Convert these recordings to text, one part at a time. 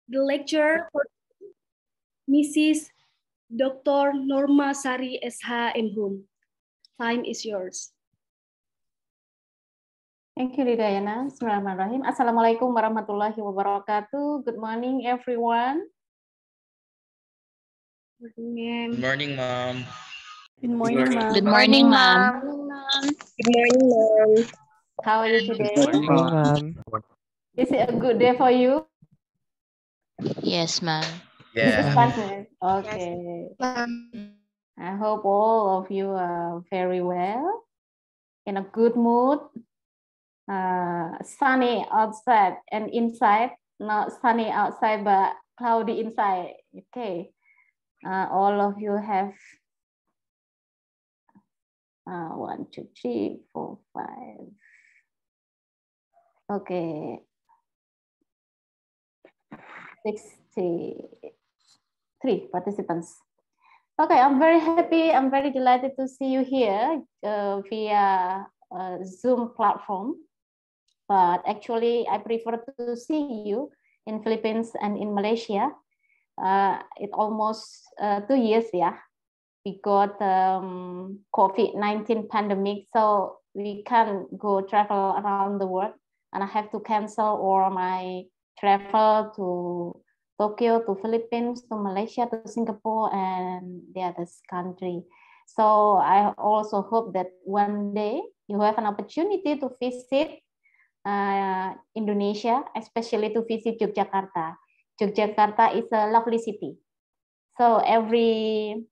The lecture for Mrs. Dr. Norma Sari SH MHum. Time is yours. Thank you, Ridayana. Bismillahirrahmanirrahim. Assalamualaikum warahmatullahi wabarakatuh. Good morning, everyone. Good morning, Good morning, Mom. Good morning, ma'am. Good morning, ma'am. Good morning, ma'am. How are you today? Good morning, ma'am. Is it a good day for you? Yes, ma'am. It's Yeah. fun. Okay. I hope all of you are very well, in a good mood. Sunny outside and inside, not sunny outside but cloudy inside. Okay. All of you have 1, 2, 3, 4, 5. Okay. 63 participants. Okay, I'm very happy. I'm very delighted to see you here via Zoom platform. But actually, I prefer to see you in Philippines and in Malaysia. It almost 2 years, yeah. We got COVID-19 pandemic, so we can't go travel around the world, and I have to cancel all my travel to Tokyo, to Philippines, to Malaysia, to Singapore, and the other country. So I also hope that one day you have an opportunity to visit Indonesia, especially to visit Yogyakarta. Yogyakarta is a lovely city. So every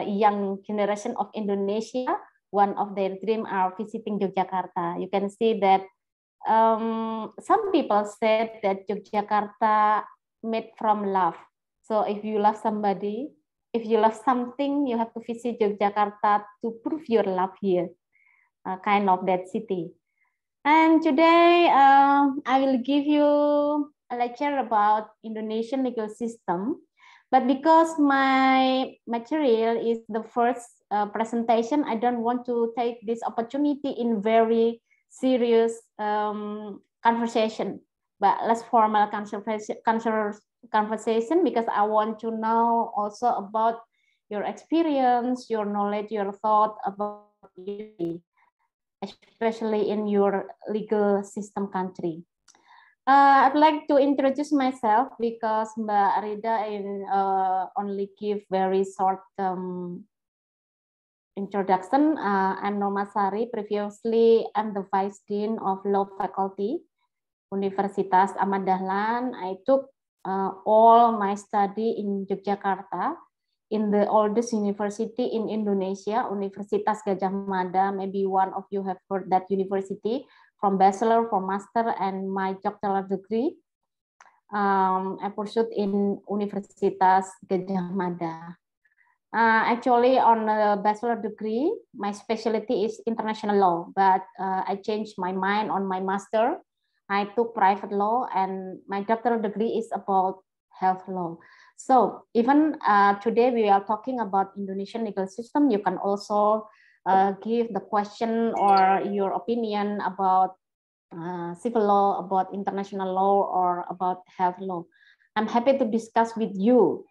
young generation of Indonesia, one of their dream are visiting Yogyakarta. You can see that some people said that Yogyakarta made from love. So if you love somebody, if you love something, you have to visit Yogyakarta to prove your love here, kind of that city. And today I will give you a lecture about Indonesian legal system. But because my material is the first presentation, I don't want to take this opportunity in very serious conversation, but less formal conversation, because I want to know also about your experience, your knowledge, your thought about you, especially in your legal system country. I'd like to introduce myself because Mbak Rida only give very short introduction. I'm Norma Sari. Previously, I'm the Vice Dean of Law Faculty, Universitas Ahmad Dahlan. I took all my study in Yogyakarta, in the oldest university in Indonesia, Universitas Gadjah Mada. Maybe one of you have heard that university. From bachelor, from master, and my doctoral degree, I pursued in Universitas Gadjah Mada. Actually, on a bachelor degree, my specialty is international law, but I changed my mind on my master. I took private law, and my doctoral degree is about health law. So even today we are talking about Indonesian legal system, you can also give the question or your opinion about civil law, about international law, or about health law. I'm happy to discuss with you.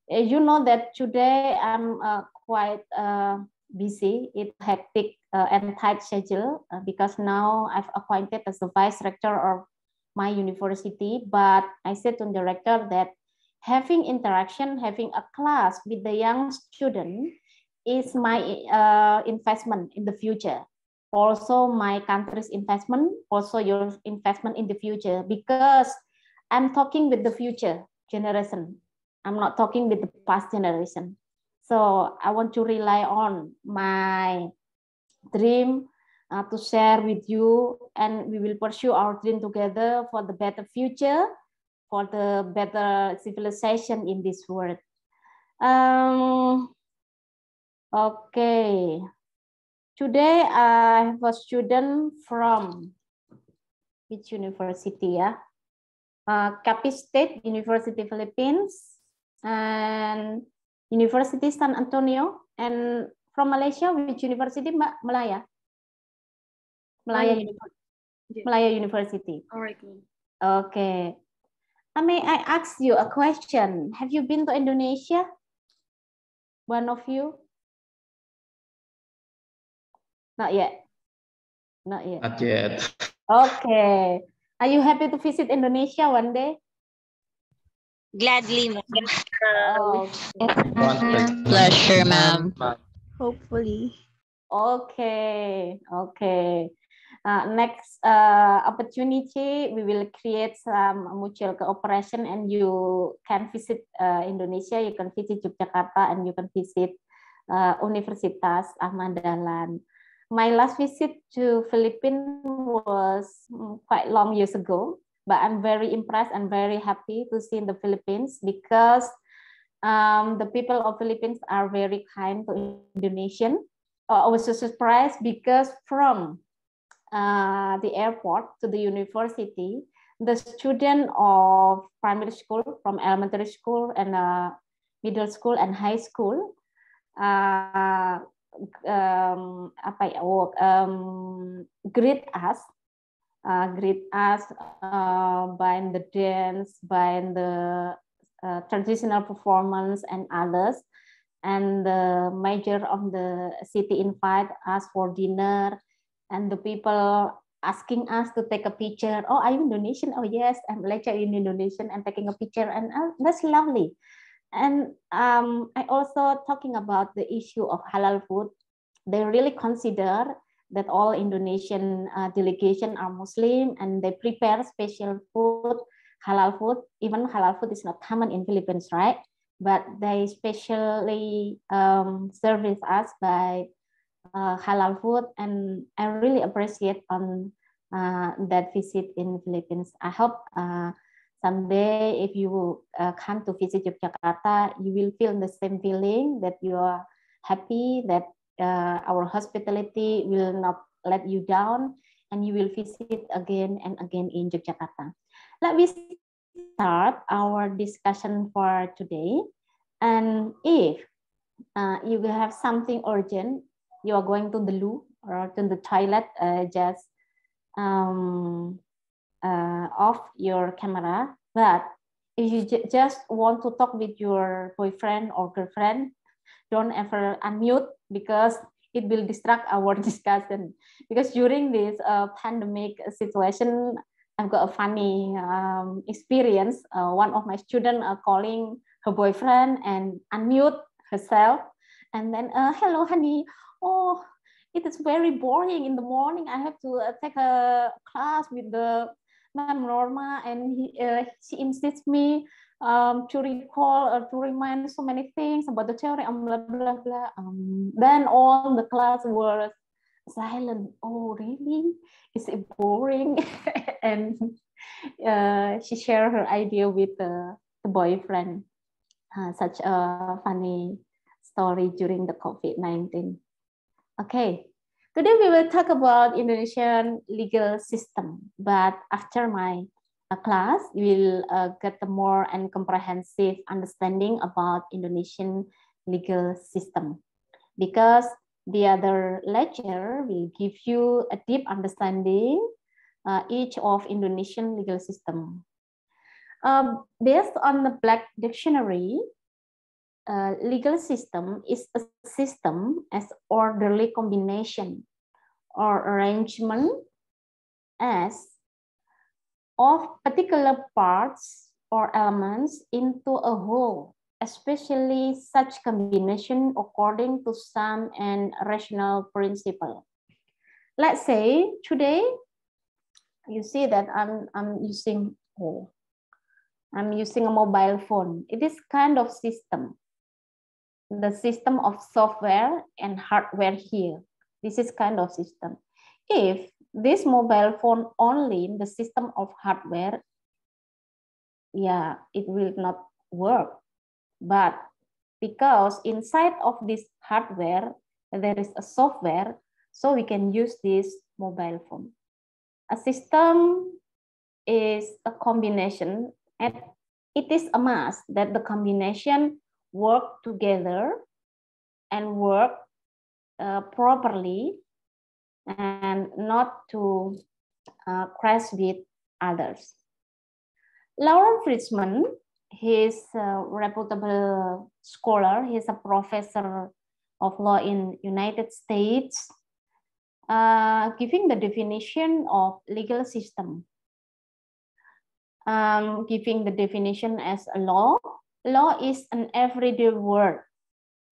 You know that today I'm quite busy. It's hectic and tight schedule because now I've appointed as the vice rector of my university. But I said to the rector that having interaction, having a class with the young student is my investment in the future. Also my country's investment, also your investment in the future, because I'm talking with the future generation. I'm not talking with the past generation. So I want to rely on my dream to share with you, and we will pursue our dream together for the better future, for the better civilization in this world. Okay. Today I have a student from which university? Capiz State University, Philippines, and University San Antonio. And from Malaysia, which university? Malaya. Malaya University. All right. Okay. May I ask you a question? Have you been to Indonesia? One of you? Not yet. Not yet. Not yet. Okay. Are you happy to visit Indonesia one day? Gladly, ma'am. Oh, Pleasure, ma'am. Hopefully. okay. Okay. Next opportunity, we will create some mutual cooperation and you can visit Indonesia, you can visit Yogyakarta, and you can visit Universitas Ahmad Dahlan. My last visit to Philippines was quite long years ago, but I'm very impressed and very happy to see in the Philippines because the people of Philippines are very kind to Indonesian. I was so surprised because from the airport to the university, the student of primary school, from elementary school and middle school and high school, greet us by the dance, by the traditional performance and others. And the mayor of the city invite us for dinner, and the people asking us to take a picture. Oh, are you Indonesian? Oh, yes, I'm lecturer in Indonesian and taking a picture, and that's lovely. And I also talking about the issue of halal food. They really consider that all Indonesian delegation are Muslim and they prepare special food, halal food. Even halal food is not common in Philippines, right? But they specially service us by halal food, and I really appreciate on that visit in Philippines. I hope someday if you come to visit Yogyakarta, you will feel the same feeling, that you are happy, that our hospitality will not let you down, and you will visit again and again in Yogyakarta. Let me start our discussion for today. And if you have something urgent, you are going to the loo or to the toilet, just off your camera. But if you just want to talk with your boyfriend or girlfriend, don't ever unmute, because it will distract our discussion. Because during this pandemic situation, I've got a funny experience. One of my students calling her boyfriend and unmute herself, and then hello honey, oh, it is very boring in the morning, I have to take a class with the Ma'am Norma, and she insists me to recall or to remind so many things about the theory and blah blah blah. Then all the class was silent. Oh really, is it boring? And she shared her idea with the boyfriend. Such a funny story during the COVID-19. Okay, today we will talk about Indonesian legal system, but after my class, we will get a more and comprehensive understanding about Indonesian legal system, because the other lecturer will give you a deep understanding each of Indonesian legal system. Based on the Black Dictionary, legal system is a system as orderly combination or arrangement as of particular parts or elements into a whole, especially such combination according to some and rational principle. Let's say today, you see that I'm using a mobile phone. It is kind of system. The system of software and hardware here. This is kind of system. If this mobile phone only in the system of hardware, yeah, it will not work. But because inside of this hardware, there is a software, so we can use this mobile phone. A system is a combination, and it is a must that the combination work together and work properly and not to crash with others. Lawrence Friedman, he's a reputable scholar. He's a professor of law in United States, giving the definition of legal system. Giving the definition as a law. Law is an everyday word,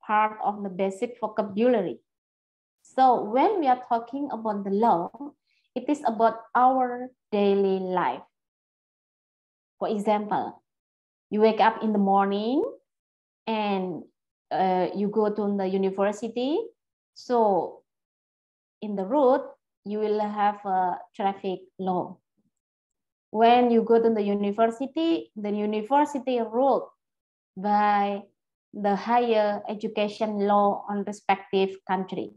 part of the basic vocabulary. So when we are talking about the law, it is about our daily life. For example, you wake up in the morning and you go to the university. So in the road, you will have a traffic law. When you go to the university ruled by the higher education law on respective country.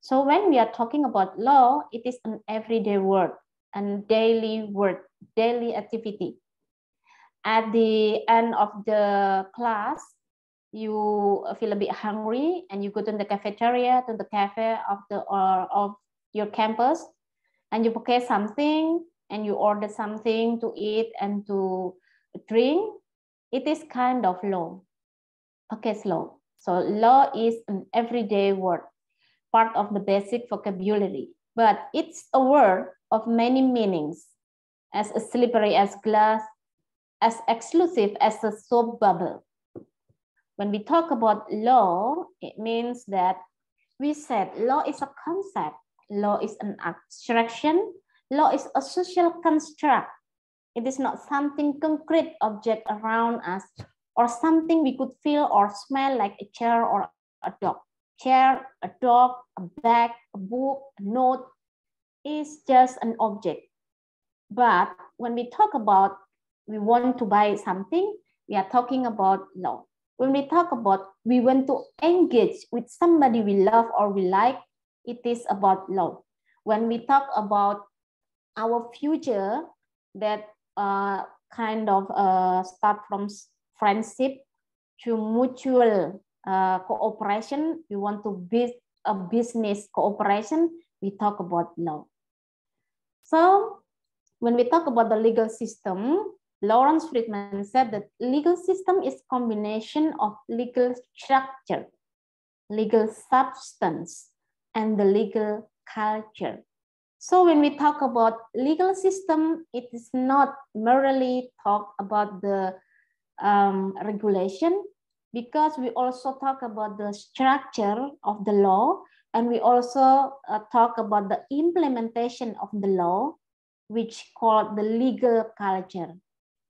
So when we are talking about law, it is an everyday word, and daily word, daily activity. At the end of the class, you feel a bit hungry and you go to the cafeteria, to the cafe of your campus, and you purchase something and you order something to eat and to drink. It is kind of law, purchase law. So law is an everyday word, part of the basic vocabulary, but it's a word of many meanings, as slippery as glass, as exclusive as a soap bubble. When we talk about law, it means that we said law is a concept, law is an abstraction, law is a social construct. It is not something concrete object around us or something we could feel or smell like a chair or a dog. Chair, a dog, a bag, a book, a note is just an object. But when we talk about we want to buy something, we are talking about law. When we talk about we want to engage with somebody we love or we like, it is about law. When we talk about our future that kind of start from friendship to mutual cooperation, we want to build a business cooperation, we talk about law. So when we talk about the legal system, Lawrence Friedman said that legal system is combination of legal structure, legal substance, and the legal culture. So when we talk about legal system, it is not merely talk about the regulation, because we also talk about the structure of the law, and we also talk about the implementation of the law, which called the legal culture,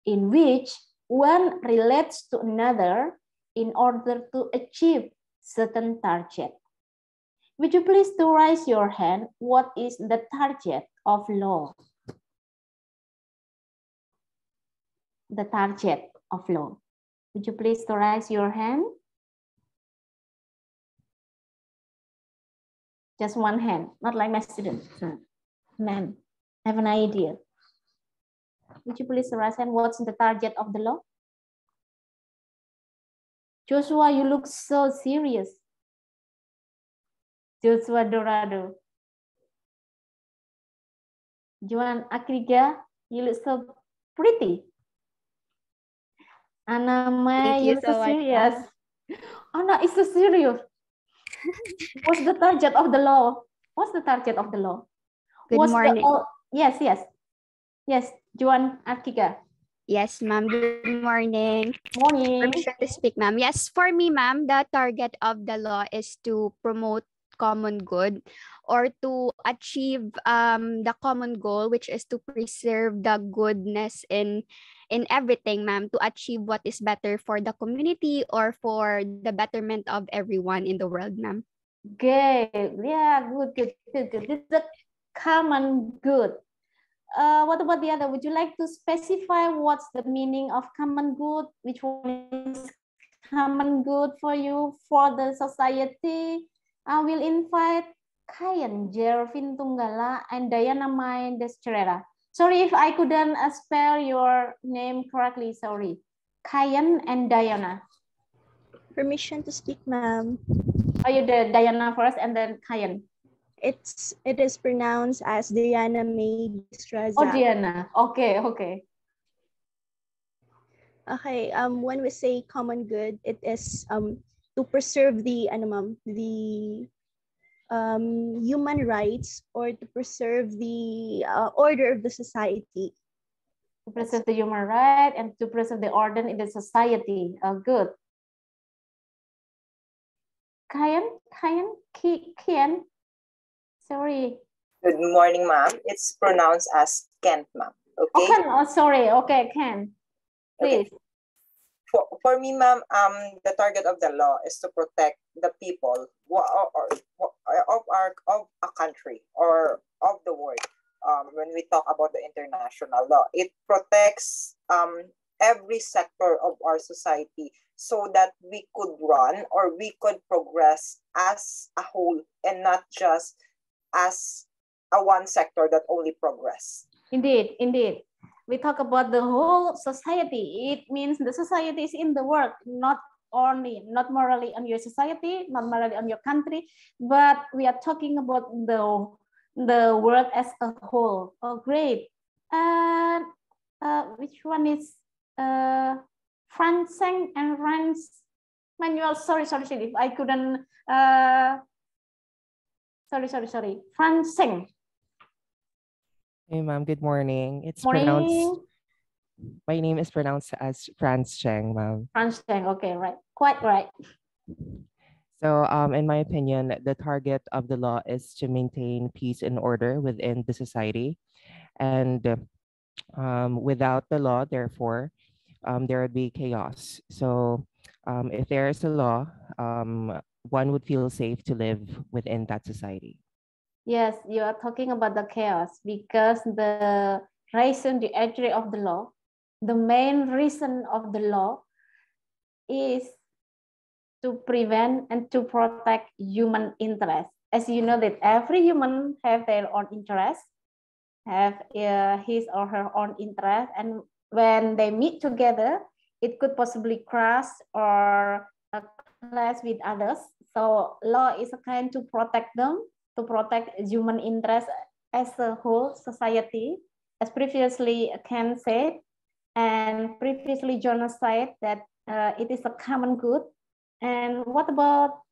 in which one relates to another in order to achieve certain target. Would you please to raise your hand? What is the target of law? The target of law. Would you please to raise your hand? Just one hand, not like my student. Man, have an idea. Would you please raise hand? What's the target of the law? Joshua, you look so serious. Joshua Dorado. Joan Akriga, you look so pretty. Anna May, you look so serious. Anna is so serious. What's the target of the law? What's the target of the law? Good morning. Yes, Joan Akriga. Yes, ma'am. Good morning. Morning. Permission to speak, ma'am. Yes, for me, ma'am, the target of the law is to promote common good or to achieve the common goal, which is to preserve the goodness in everything, ma'am, to achieve what is better for the community or for the betterment of everyone in the world, ma'am. Good. Yeah, good. This is a common good. What about the other? Would you like to specify what's the meaning of common good? Which one is common good for you, for the society? I will invite Kayan Jervin Tunggala and Diana May Destrera. Sorry if I couldn't spell your name correctly, sorry. Kayan and Diana. Permission to speak, ma'am. Oh, you did Diana first and then Kayan. It is pronounced as Diana May Destreza. Oh, Diana. Okay. Okay, when we say common good, it is to preserve the ano ma'am, the human rights, or to preserve the order of the society. To preserve the human right and to preserve the order in the society. Good. Kian. Sorry. Good morning, ma'am. It's pronounced as Kent, ma'am. Okay. Oh, Ken. Oh, sorry. Okay, Ken. Please. Okay. For me, ma'am, the target of the law is to protect the people of a country or of the world. When we talk about the international law, it protects every sector of our society so that we could run or we could progress as a whole and not just as a one sector that only progress. Indeed, indeed. We talk about the whole society. It means the society is in the world, not morally on your society, not morally on your country, but we are talking about the world as a whole. Oh, great. And which one is Franceng and Rans Manuel? Sorry. If I couldn't. Sorry. Franceng. Hey, ma'am. Good morning. It's Morning. pronounced. My name is pronounced as Franz Cheng, ma'am. Franz Cheng. Okay, right. Quite right. So, in my opinion, the target of the law is to maintain peace and order within the society, and without the law, therefore, there would be chaos. So, if there is a law, one would feel safe to live within that society. Yes, you are talking about the chaos because the reason, the entry of the law, the main reason of the law is to prevent and to protect human interest. As you know that every human have their own interest, have his or her own interest, and when they meet together, it could possibly cross or clash with others. So law is a kind to protect them, to protect human interest as a whole society, as previously Ken said, and previously Jonas said that it is a common good. And what about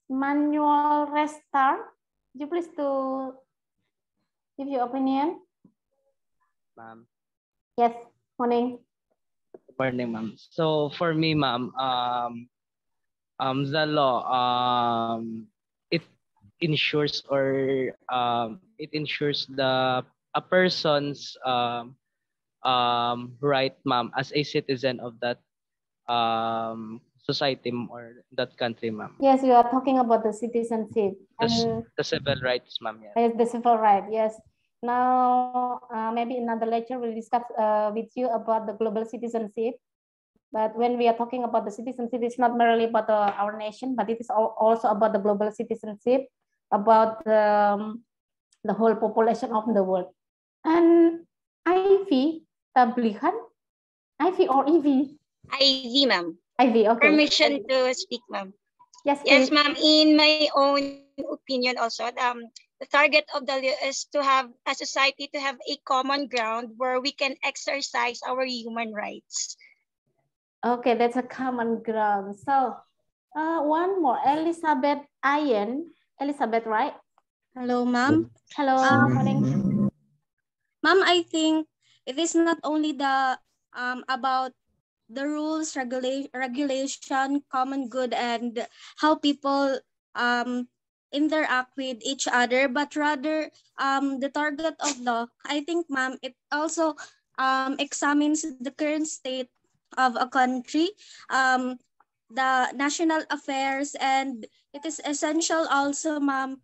Manuel Restar? Would you please to give your opinion? Ma'am. Yes, morning. Good morning, ma'am. So for me, ma'am, the law it ensures a person's right, ma'am, as a citizen of that society or that country, ma'am. Yes, you are talking about the citizenship and the civil rights, ma'am. Yes, the civil right. Yes. Now maybe another lecture we'll discuss with you about the global citizenship. But when we are talking about the citizenship, it's not merely about our nation, but it is also about the global citizenship, about the whole population of the world. And Ivy, Tablihan, Ivy or Evie? Ivy, ma'am. Ivy, okay. Permission to speak, ma'am. Yes, ma'am. In my own opinion also, the target of the law is to have a society to have a common ground where we can exercise our human rights. Okay, that's a common ground. So one more, Elizabeth Ayen. Elizabeth, right? Hello, ma'am. Hello, morning. Ma'am, I think it is not only the about the rules, regulation, common good, and how people interact with each other, but rather the target of law. I think, ma'am, it also examines the current state of a country, the national affairs, and it is essential also, ma'am.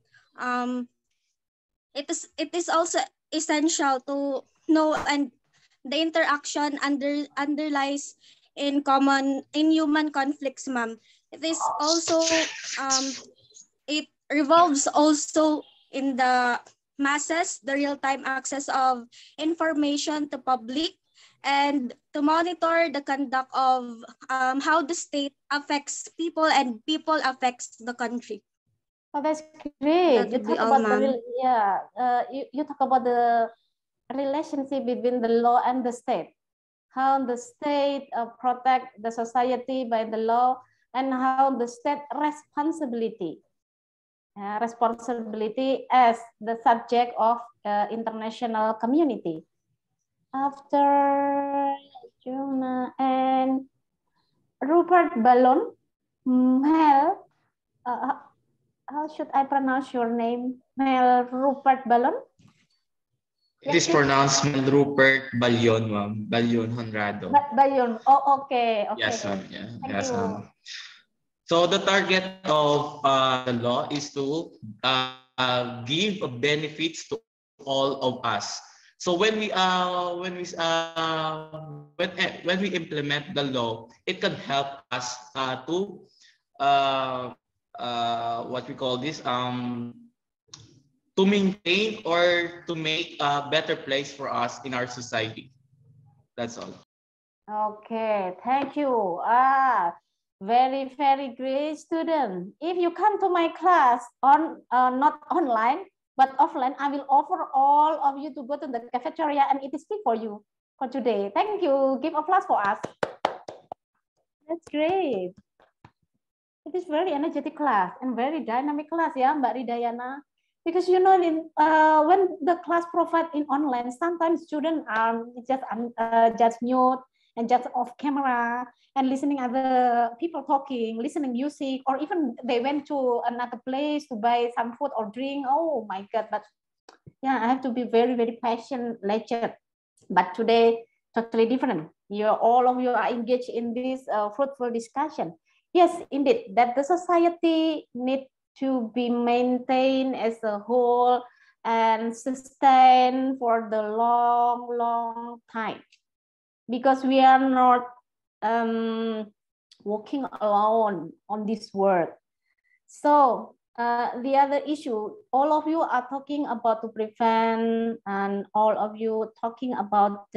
It is also essential to know and the interaction underlies in human conflicts, ma'am. It is also it revolves also in the masses, the real-time access of information to public, and to monitor the conduct of how the state affects people and people affects the country. Oh, that's great. That would be all, ma'am. You talk about the relationship between the law and the state. How the state protect the society by the law, and how the state responsibility as the subject of international community. After Jonah and Rupert Ballon, Mel, how should I pronounce your name? Mel Rupert Ballon? It is pronounced Mel Rupert Balyon, ma'am. Balyon Honrado. Balyon. Oh, okay. Yes, ma'am. Yeah. Thank you. Ma'am. So the target of the law is to give benefits to all of us. So when we implement the law, it can help us to what we call this to maintain or to make a better place for us in our society. That's all. Okay, thank you. Very, very great student. If you come to my class on not online, but offline, I will offer all of you to go to the cafeteria and it is free for you for today. Thank you. Give applause for us. That's great. It is very energetic class and very dynamic class, ya, Mbak Ridayana. Because you know, when the class provide in online, sometimes students are just mute and just off camera and listening other people talking, listening music, or even they went to another place to buy some food or drink. Oh my God! But yeah, I have to be very, very patient lecture. But today, totally different. All of you are engaged in this fruitful discussion. Yes, indeed, that the society need to be maintained as a whole and sustained for the long, long time. Because we are not walking alone on this world. So the other issue, all of you are talking about to prevent, and all of you talking about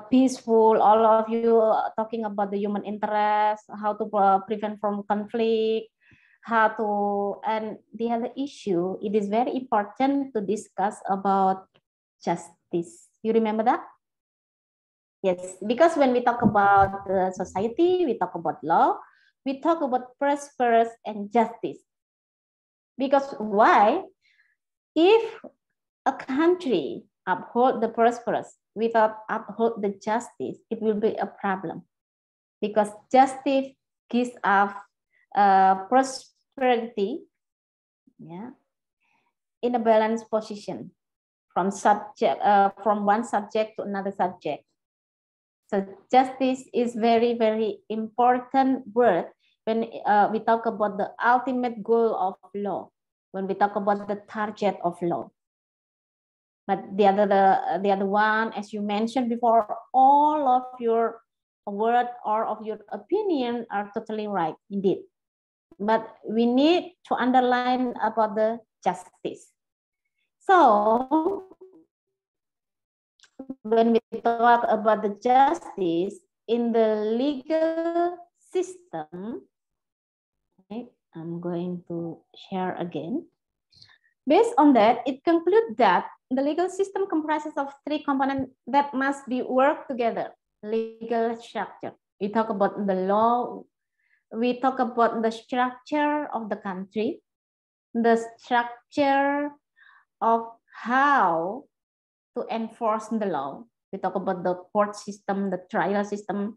peaceful, all of you are talking about the human interest, how to prevent from conflict, how to, and the other issue, it is very important to discuss about justice. You remember that? Yes, because when we talk about the society, we talk about law, we talk about prosperous and justice. Because why? If a country uphold the prosperous without uphold the justice, it will be a problem. Because justice gives us prosperity, yeah, in a balanced position from one subject to another subject. So justice is very, very important word when we talk about the ultimate goal of law, when we talk about the target of law. But the other one, as you mentioned before, all of your word or of your opinion are totally right, indeed. But we need to underline about the justice. So when we talk about the justice in the legal system, okay, I'm going to share again. Based on that, it concludes that the legal system comprises of three components that must be worked together. Legal structure. We talk about the law. We talk about the structure of the country, the structure of how to enforce the law. We talk about the court system, the trial system,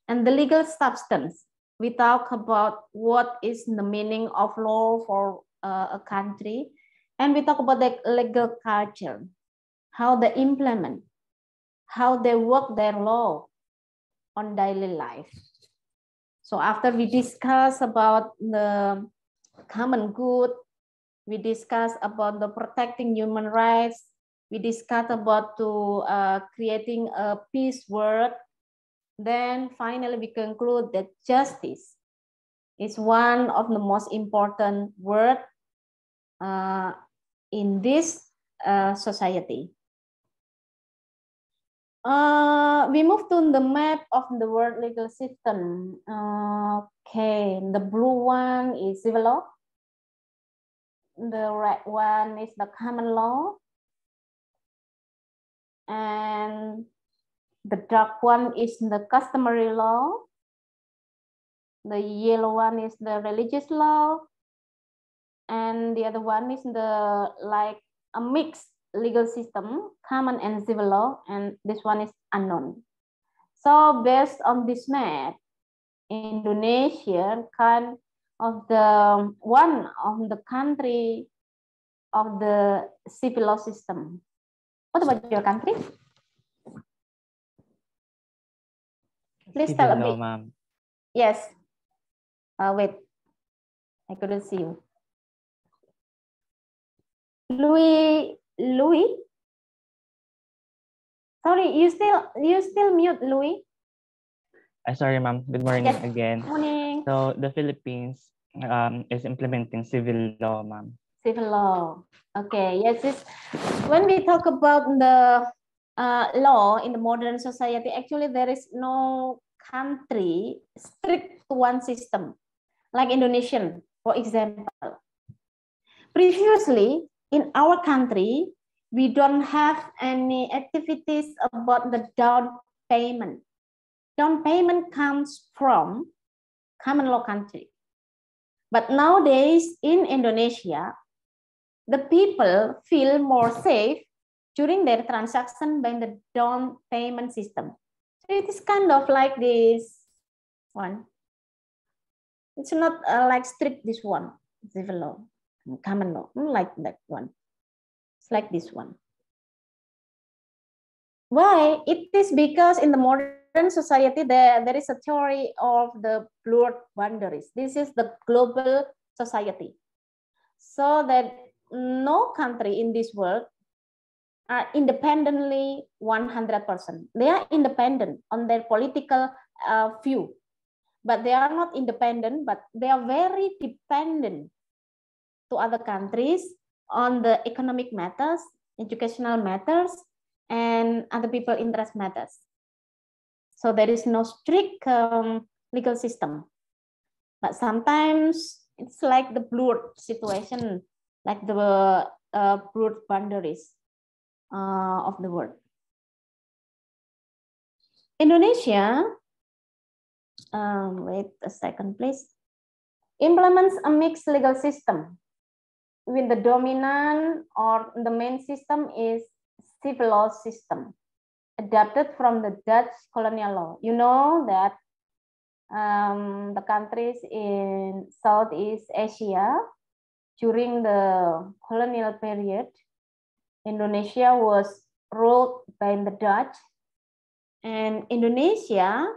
and the legal substance. We talk about what is the meaning of law for a country, and we talk about the legal culture, how they implement, how they work their law on daily life. So after we discuss about the common good, we discuss about the protecting human rights, we discuss about to creating a peace world, then finally we conclude that justice is one of the most important words in this society. We move to the map of the world legal system. Okay, the blue one is civil law. The red one is the common law. and the dark one is the customary law. The yellow one is the religious law, and the other one is the like a mixed legal system, common and civil law, and this one is unknown. So based on this map, Indonesia kind of the one of the country of the civil law system. What about your country? Please tell a bit. Ma'am. Yes. Wait, I couldn't see you. Louis. Sorry, you still mute, Louis. Sorry, ma'am. Good morning Yes. again. Morning. So the Philippines is implementing civil law, ma'am. Civil law. Okay. Yes. When we talk about the law in the modern society, actually there is no country strict to one system, like Indonesian, for example. Previously, in our country, we don't have any activities about the down payment. Down payment comes from common law country. But nowadays in Indonesia, the people feel more safe during their transaction by the down payment system. So it is kind of like this one. It's not like strict this one, civil law, common law, like that one. It's like this one. Why? It is because in the modern society, there is a theory of the blurred boundaries. This is the global society. So that no country in this world are independently 100%. They are independent on their political view, but they are not independent, but they are very dependent to other countries on the economic matters, educational matters, and other people interest matters. So there is no strict legal system, but sometimes it's like the blurred situation, like the blurred boundaries of the world. Indonesia, wait a second, please, implements a mixed legal system with the dominant or the main system is civil law system, adapted from the Dutch colonial law. You know that the countries in Southeast Asia during the colonial period, Indonesia was ruled by the Dutch, and Indonesia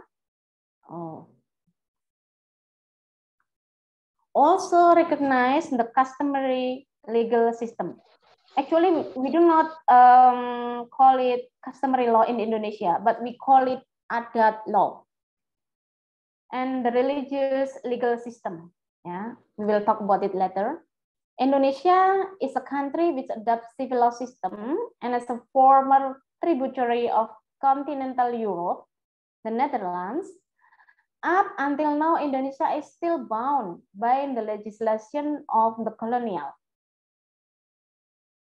also recognized the customary legal system. Actually, we do not call it customary law in Indonesia, but we call it adat law. And the religious legal system, yeah, we will talk about it later. Indonesia is a country which adopts civil law system, and as a former tributary of continental Europe, the Netherlands, up until now, Indonesia is still bound by the legislation of the colonial.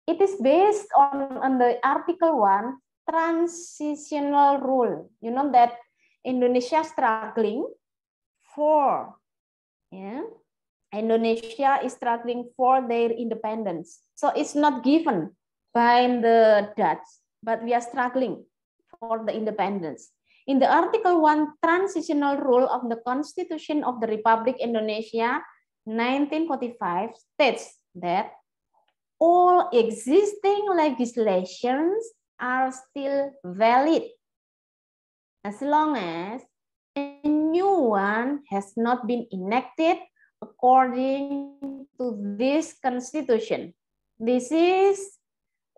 It is based on the Article 1 transitional rule. You know that Indonesia struggling for, Indonesia is struggling for their independence. So it's not given by the Dutch, but we are struggling for the independence. In the Article 1 transitional rule of the Constitution of the Republic Indonesia 1945 states that all existing legislations are still valid as long as a new one has not been enacted according to this constitution. This is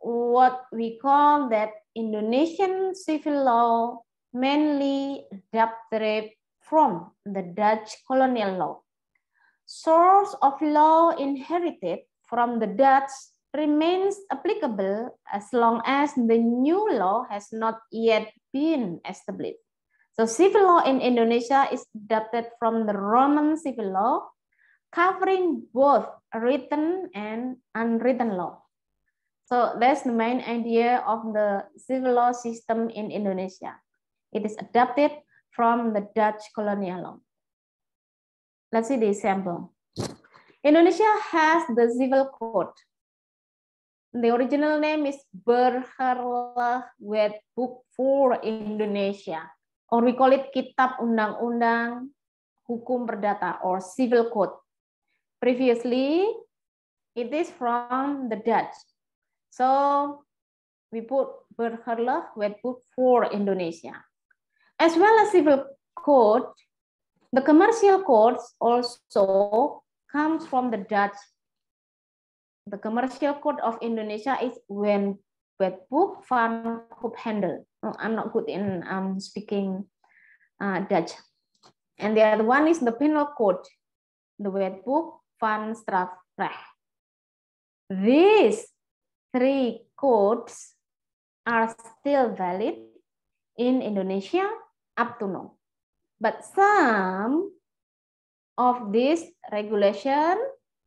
what we call that Indonesian civil law mainly adapted from the Dutch colonial law. Source of law inherited from the Dutch remains applicable as long as the new law has not yet been established. So civil law in Indonesia is adapted from the Roman civil law, covering both written and unwritten law. So that's the main idea of the civil law system in Indonesia. It is adapted from the Dutch colonial law. Let's see the example. Indonesia has the civil code. The original name is Burgerlijk-Wetboek voor Indonesia, or we call it Kitab Undang-Undang Hukum Perdata or Civil Code. Previously, it is from the Dutch. So we put Burgerlijk-Wetboek voor Indonesia. As well as civil code, the commercial codes also comes from the Dutch. The commercial code of Indonesia is Wetboek van Koophandel. Oh, I'm not good in speaking Dutch. And the other one is the penal code, the Wetboek van Strafrecht. These three codes are still valid in Indonesia up to now. But some of this regulation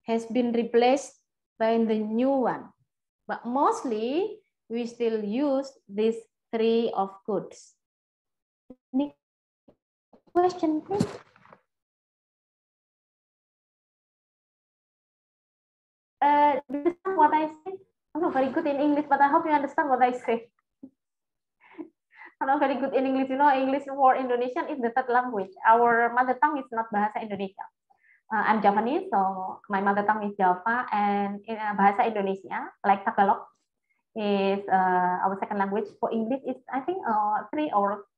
has been replaced by the new one. But mostly, we still use these three of codes. Any question, please? Do you understand what I say? I'm not very good in English, but I hope you understand what I say. I'm not very good in English. You know, English for Indonesian is the third language. Our mother tongue is not Bahasa Indonesia. I'm Javanese, so my mother tongue is Java, and in Bahasa Indonesia, like Tagalog, is our second language. For English, it's I think third or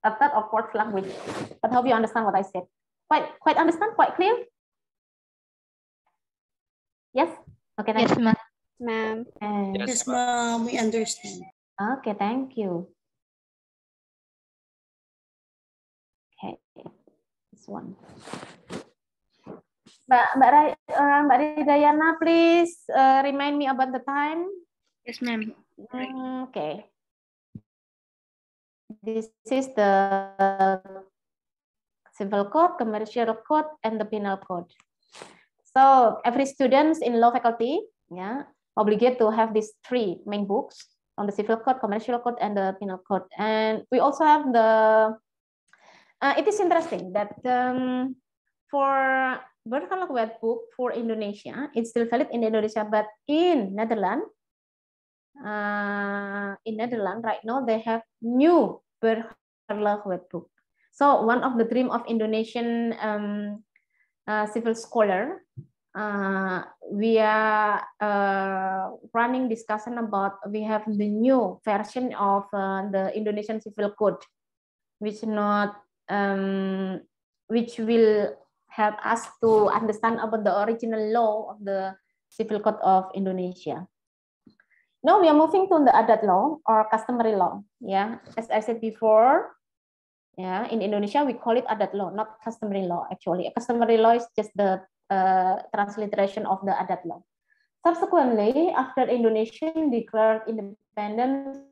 fourth language. But hope you understand what I said. Quite understand? Quite clear? Yes. Okay. Thank you. Ma'am. Yes, ma'am. We understand. Okay. Thank you. Okay. This one. Mbak Ridayana, please remind me about the time. Yes, ma'am. Okay. This is the civil code, commercial code, and the penal code. So every student in law faculty, obligate to have these three main books on the civil code, commercial code, and the penal code. And we also have the. It is interesting that for Burgerlijk-Wetboek for Indonesia, it's still valid in Indonesia, but in Netherlands right now they have new Burgerlijk-Wetboek. So one of the dream of Indonesian civil scholar, we are running discussion about we have the new version of the Indonesian civil code, which will help us to understand about the original law of the civil code of Indonesia. Now we are moving to the adat law or customary law. Yeah, as I said before, in Indonesia we call it adat law, not customary law. Actually, customary law is just the transliteration of the adat law. Subsequently, after Indonesia declared independence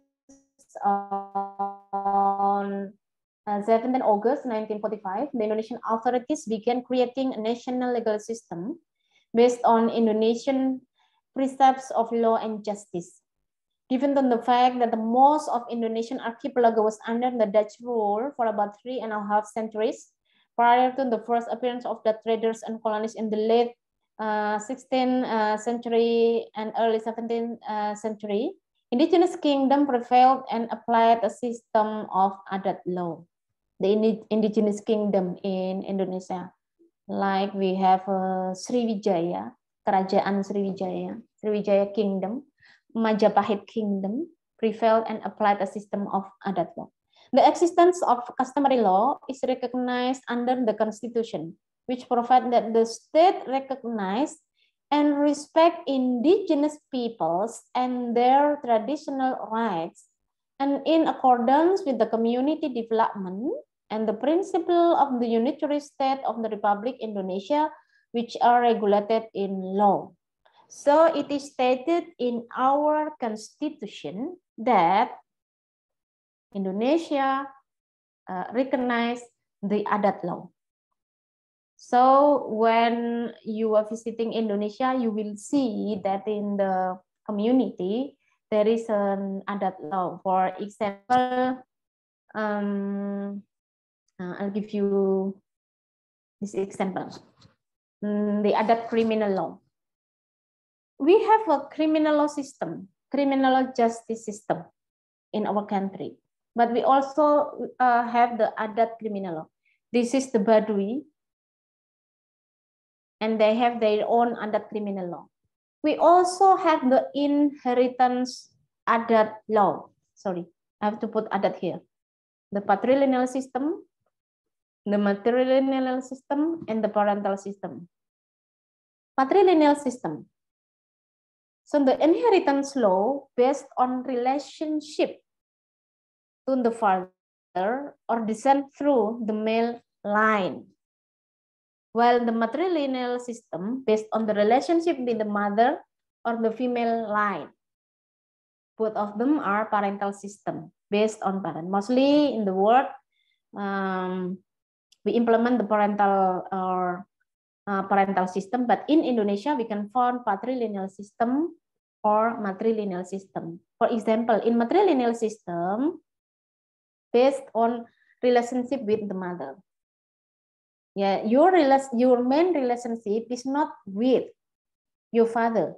on 17 August 1945, the Indonesian authorities began creating a national legal system based on Indonesian precepts of law and justice. Given the fact that the most of Indonesian archipelago was under the Dutch rule for about 3.5 centuries, prior to the first appearance of the traders and colonists in the late 16th century and early 17th century, indigenous kingdom prevailed and applied a system of adat law. The indigenous kingdom in Indonesia, like we have Sriwijaya, Kerajaan Sriwijaya Kingdom, Majapahit Kingdom, prevailed and applied a system of adat law. The existence of customary law is recognized under the Constitution, which provides that the state recognize and respect indigenous peoples and their traditional rights, and in accordance with the community development and the principle of the unitary state of the Republic Indonesia, which are regulated in law. So it is stated in our constitution that Indonesia recognize the adat law. So when you are visiting Indonesia, you will see that in the community, there is an adat law. For example, I'll give you this example. The adat criminal law. We have a criminal law system, criminal justice system in our country, but we also have the adat criminal law. This is the Badui, and they have their own adat criminal law. We also have the inheritance adat law. Sorry, I have to put adat here. The patrilineal system, the matrilineal system, and the parental system. Patrilineal system. So the inheritance law based on relationship to the father or descent through the male line. While the matrilineal system based on the relationship with the mother or the female line. Both of them are parental system based on parent. Mostly in the world, we implement the parental or parental system, but in Indonesia we can find patrilineal system or matrilineal system. For example, in matrilineal system, based on relationship with the mother. Yeah, your main relationship is not with your father,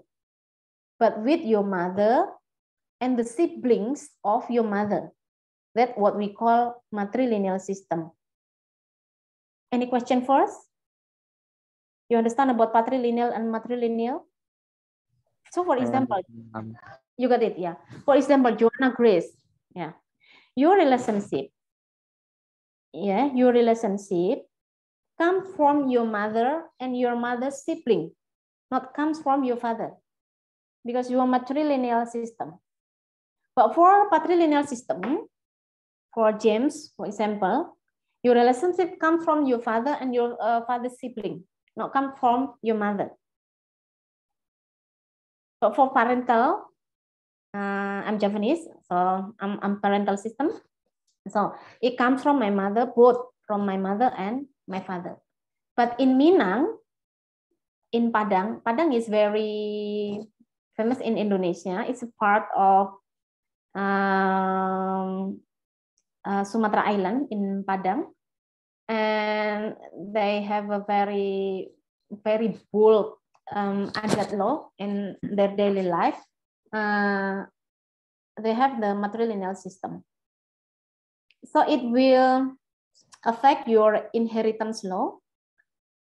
but with your mother and the siblings of your mother. That's what we call matrilineal system. Any question for us? You understand about patrilineal and matrilineal? So for example, you got it, yeah. For example, Joanna Grace, yeah. Your relationship comes from your mother and your mother's sibling, not comes from your father, because you are matrilineal system. But for patrilineal system, for James, for example, your relationship comes from your father and your father's sibling, not come from your mother. But for parental, I'm Japanese, so I'm parental system. So it comes from my mother, both from my mother and my father. But in Minang, in Padang, Padang is very famous in Indonesia. It's a part of Sumatra Island in Padang, and they have a very bold adat law in their daily life. They have the matrilineal system. So it will affect your inheritance law.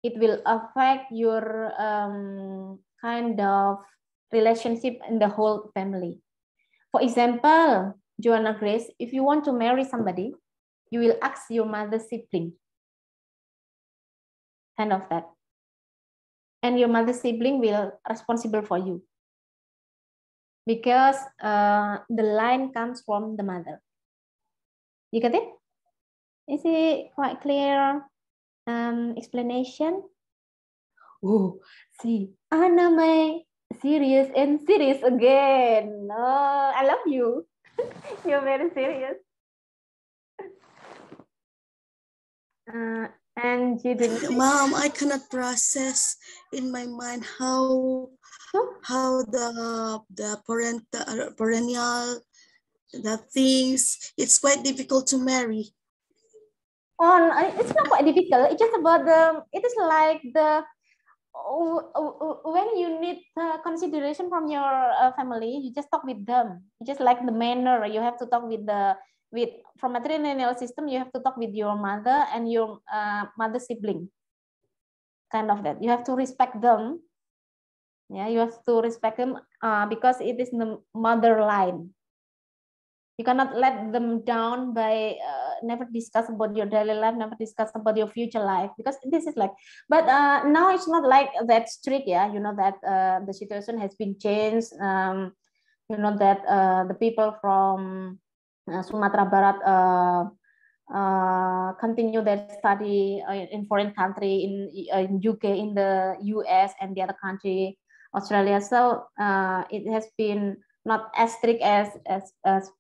It will affect your kind of relationship in the whole family. For example, Joanna Grace, if you want to marry somebody, you will ask your mother's sibling. Kind of that. And your mother's sibling will responsible for you. Because the line comes from the mother. You get it? Is it quite clear explanation? Oh, see, Anna May, serious and serious again. Oh, I love you. You're very serious. And you didn't. Mom, I cannot process in my mind how the perennial the things. It's quite difficult to marry. Oh, it's not quite difficult. It's just about it is like when you need consideration from your family, you just talk with them. It's just like the manner you have to talk from matrilineal system, you have to talk with your mother and your mother sibling. Kind of that. You have to respect them. Yeah, you have to respect them because it is the mother line. You cannot let them down by never discuss about your daily life, never discuss about your future life, because this is like, but now it's not like that strict, yeah. You know that the situation has been changed. You know that the people from Sumatra Barat continue their study in foreign country, in UK, in the US, and the other country, Australia. So it has been not as strict as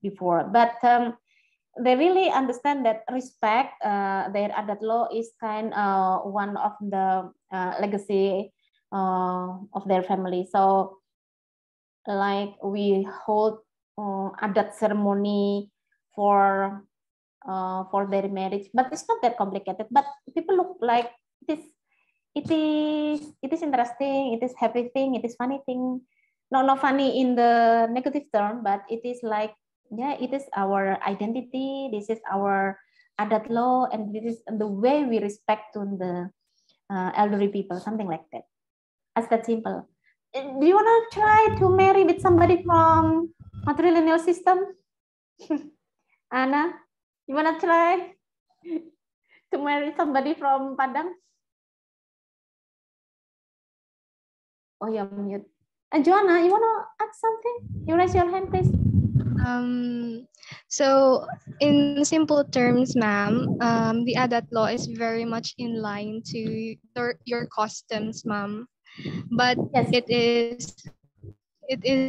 before, but they really understand that respect their adat law is kind of one of the legacy of their family. So like we hold adat ceremony for their marriage, but it's not that complicated. But people look like it is interesting, it is happy thing, it is funny thing. Not funny in the negative term, but it is like, yeah, it is our identity. This is our adat law, and this is the way we respect to the elderly people, something like that. As that simple. Do you want to try to marry with somebody from matrilineal system? Anna, you want to try to marry somebody from Padang? Oh, you're mute. Joanna, you want to ask something? You raise your hand, please. So in simple terms, ma'am, the adat law is very much in line to your customs, ma'am. But yes, it is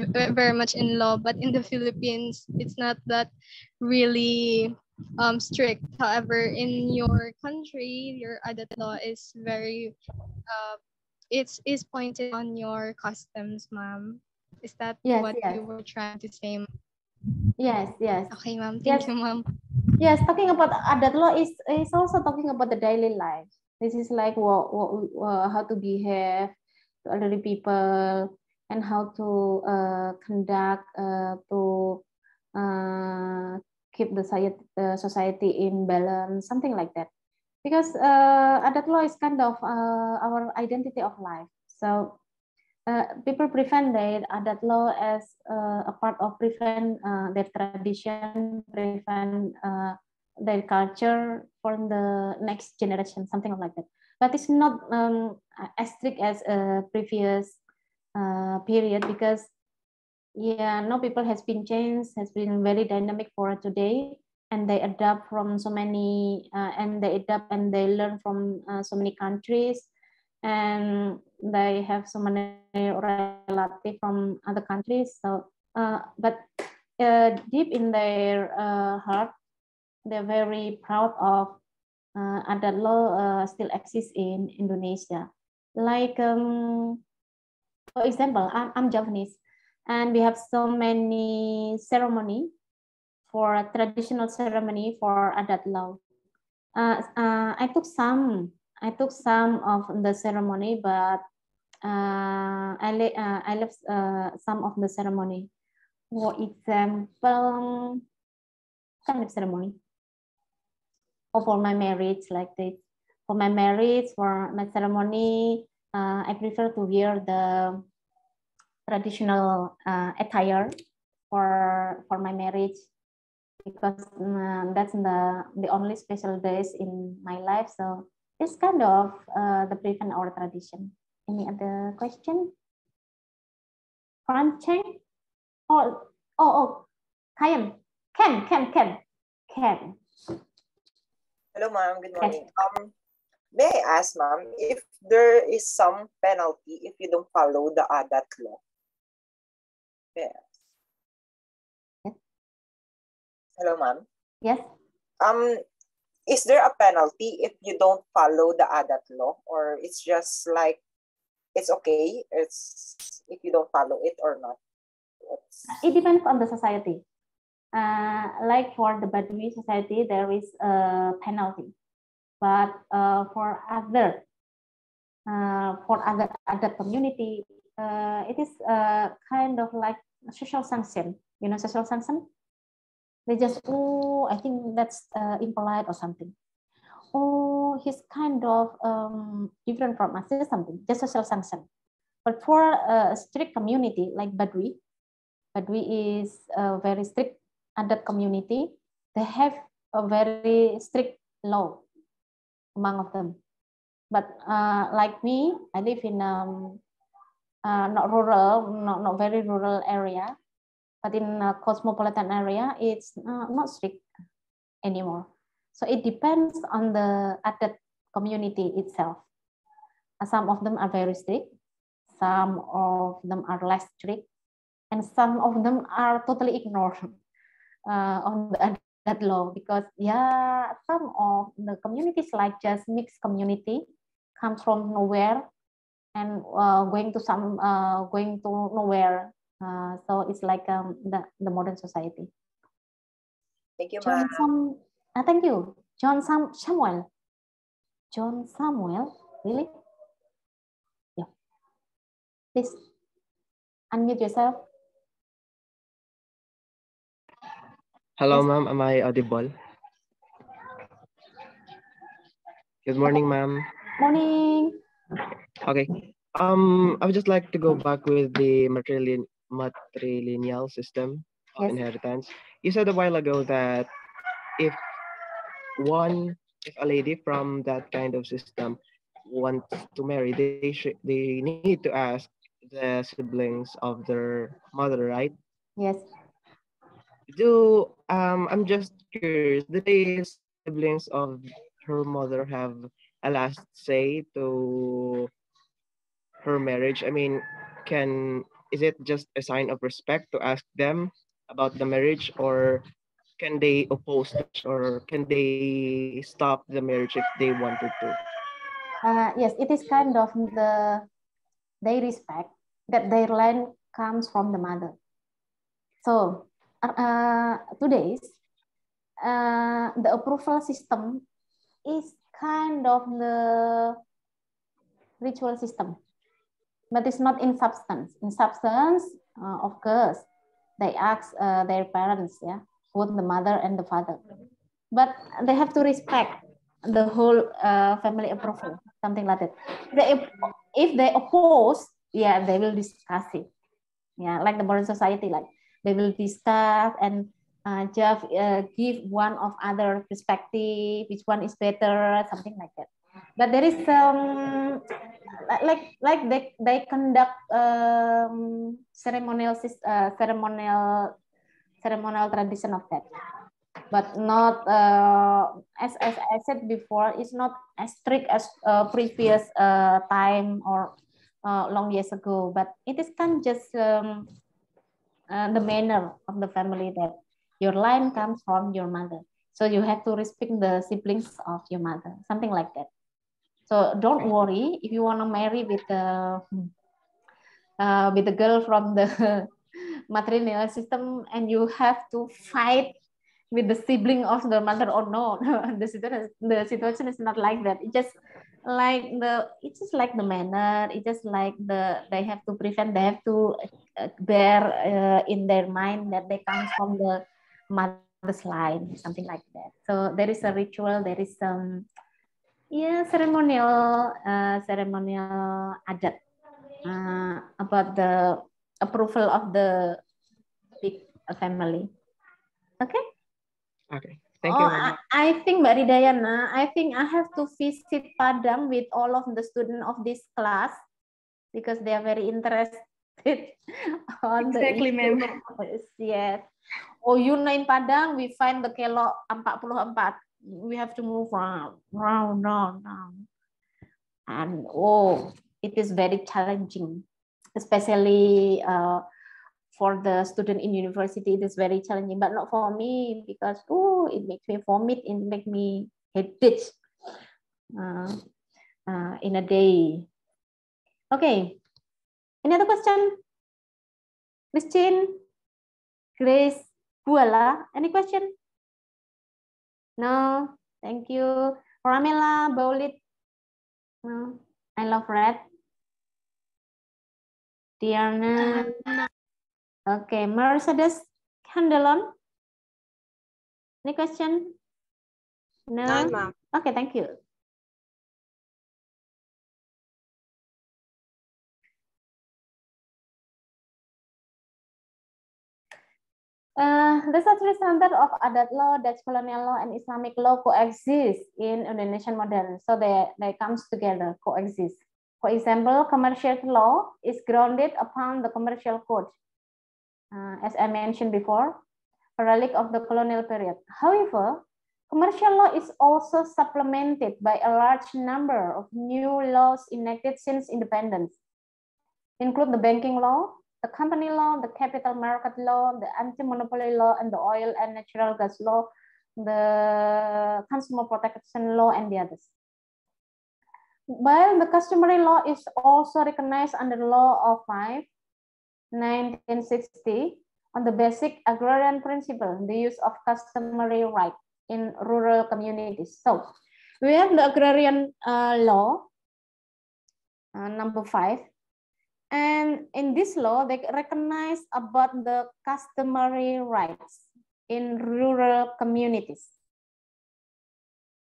very much in law. But in the Philippines, it's not that really strict. However, in your country, your adat law is very is pointed on your customs, ma'am. Is that what you were trying to say? Yes. Okay, ma'am. Thank you, ma'am. Yes, talking about adat law is also talking about the daily life. This is like how to behave to elderly people and how to conduct to keep the society in balance, something like that. Because adat law is kind of our identity of life. So people prevent their adat law as a part of prevent their tradition, prevent their culture for the next generation, something like that. But it's not as strict as a previous period, because no, people has been changed, has been very dynamic for today, and they adapt from so many, and they adapt and they learn from so many countries, and they have so many relatives from other countries. So, but deep in their heart, they're very proud of adat law still exists in Indonesia. Like, for example, I'm Javanese, and we have so many ceremony for a traditional ceremony for adat law. I took some of the ceremony, but I left some of the ceremony. For example, kind of ceremony. Or for my marriage, like this. For my marriage, for my ceremony, I prefer to wear the traditional attire for my marriage, because that's the only special days in my life. So it's kind of the prevent our tradition. Any other question? Francheng? Oh, Ken. Hello, ma'am. Good morning. May I ask, ma'am, if there is some penalty if you don't follow the adat law? Yes. Hello, ma'am. Yes. Is there a penalty if you don't follow the adat law, or it's just like it's okay? It's if you don't follow it or not. It depends on the society. Like for the Badui society, there is a penalty, but for other community, it is kind of like a social sanction. You know, social sanction. They just, oh, I think that's impolite or something. Oh, he's kind of different from us or something. Just social sanction. But for a strict community like Badui is a very strict adat community. They have a very strict law among of them. But like me, I live in not rural, not very rural area, but in a cosmopolitan area, it's not strict anymore. So it depends on the adat community itself. Some of them are very strict, some of them are less strict, and some of them are totally ignored on the adat law, because some of the communities, like just mixed community, comes from nowhere and going to nowhere So it's like the modern society. Thank you, John ma'am. thank you. Samuel. John Samuel, really? Yeah. Please unmute yourself. Hello, Yes. ma'am. Am I audible? Good morning, ma'am. Morning. Okay. I would just like to go back with the matrilineal system of Yes. inheritance. You said a while ago that if a lady from that kind of system wants to marry, they need to ask the siblings of their mother, right? Yes. I'm just curious, do the siblings of her mother have a last say to her marriage? I mean, is it just a sign of respect to ask them about the marriage, or can they oppose it, or can they stop the marriage if they wanted to? Yes, it is kind of they respect that their land comes from the mother. So today's the approval system is kind of the ritual system, but it's not in substance. In substance, of course, they ask their parents, yeah, both the mother and the father, but they have to respect the whole family approval, something like that. If they oppose, yeah, they will discuss it. Yeah, like the modern society, like they will discuss and just give one of other perspective, which one is better, something like that. But there is like they conduct ceremonial tradition of that, but not as I said before, it's not as strict as previous time or long years ago, but it is kind of just the manner of the family that your line comes from your mother, so you have to respect the siblings of your mother, something like that. So don't worry if you want to marry with the girl from the matrilineal system and you have to fight with the sibling of the mother or no. The situation is not like that. It's just like the manner. It's just like they have to prevent, they have to bear in their mind that they come from the mother's line, something like that. So there is a ritual, there is some ceremonial adat about the approval of the big family. Okay. Okay. Thank you, ma'am. I think Mbak Ridayana, I think I have to visit Padang with all of the students of this class because they are very interested on exactly, the issue. Yes. Oh, you know, in Padang, we find the kelok 44. We have to move round. And it is very challenging, especially for the student in university. It is very challenging, but not for me because it makes me vomit, it makes me headache in a day. Okay, any other question? Christine, Grace, Buala, any question? No, thank you. Ramela, Baulit, no, I love red. Diana. Okay, Mercedes Candelon. Any question? No? None, ma'am. Okay, thank you. The statutory standard of adat law, Dutch colonial law, and Islamic law coexist in Indonesian modern. So they comes together, coexist. For example, commercial law is grounded upon the commercial code, as I mentioned before, a relic of the colonial period. However, commercial law is also supplemented by a large number of new laws enacted since independence, include the banking law, the company law, the capital market law, the anti-monopoly law, and the oil and natural gas law, the consumer protection law, and the others. While the customary law is also recognized under the law of 5, 1960 on the basic agrarian principle, the use of customary right in rural communities. So we have the agrarian law, number 5. And in this law, they recognize about the customary rights in rural communities.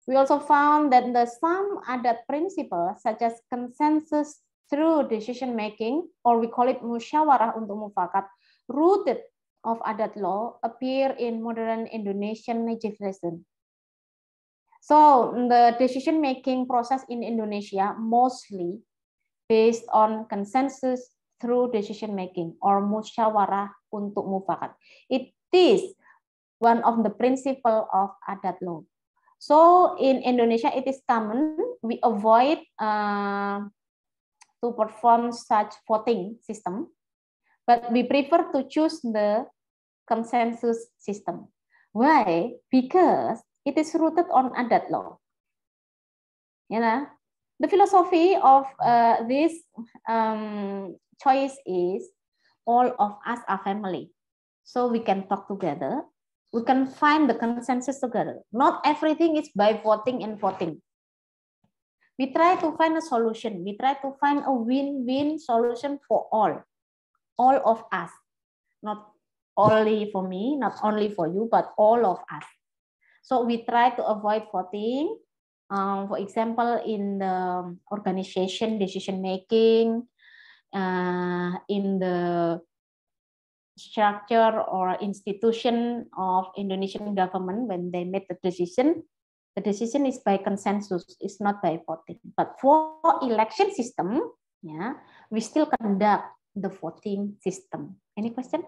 We also found that the some adat principles such as consensus through decision making, or we call it musyawarah untuk mufakat, rooted of adat law appear in modern Indonesian legislation. So the decision making process in Indonesia mostly based on consensus through decision making or musyawarah untuk mufakat. It is one of the principle of adat law. So in Indonesia, it is common we avoid to perform such voting system, but we prefer to choose the consensus system. Why? Because it is rooted on adat law. You know, the philosophy of this choice is all of us are family, so we can talk together. We can find the consensus together. Not everything is by voting and voting. We try to find a solution. We try to find a win-win solution for all of us. Not only for me, not only for you, but all of us. So we try to avoid voting. For example, in the organization decision-making, in the structure or institution of Indonesian government, when they make the decision is by consensus, it's not by voting. But for election system, yeah, we still conduct the voting system. Any question?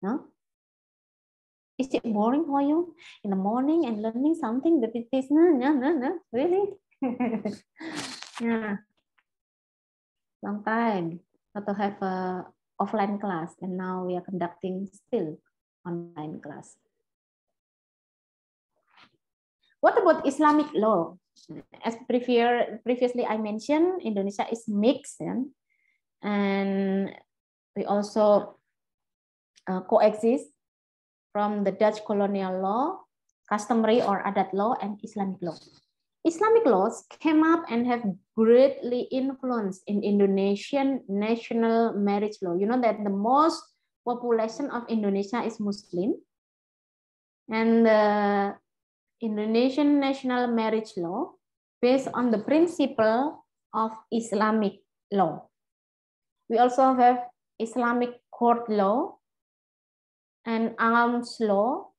No? Is it boring for you in the morning and learning something that it is no, really? Yeah. Sometimes not to have a offline class, and now we are conducting still online class. What about Islamic law? As previously I mentioned, Indonesia is mixed, and we also coexist from the Dutch colonial law, customary or adat law, and Islamic law. Islamic laws came up and have greatly influenced in Indonesian national marriage law. You know that the most population of Indonesia is Muslim, and the Indonesian national marriage law based on the principle of Islamic law. We also have Islamic court law and alms law,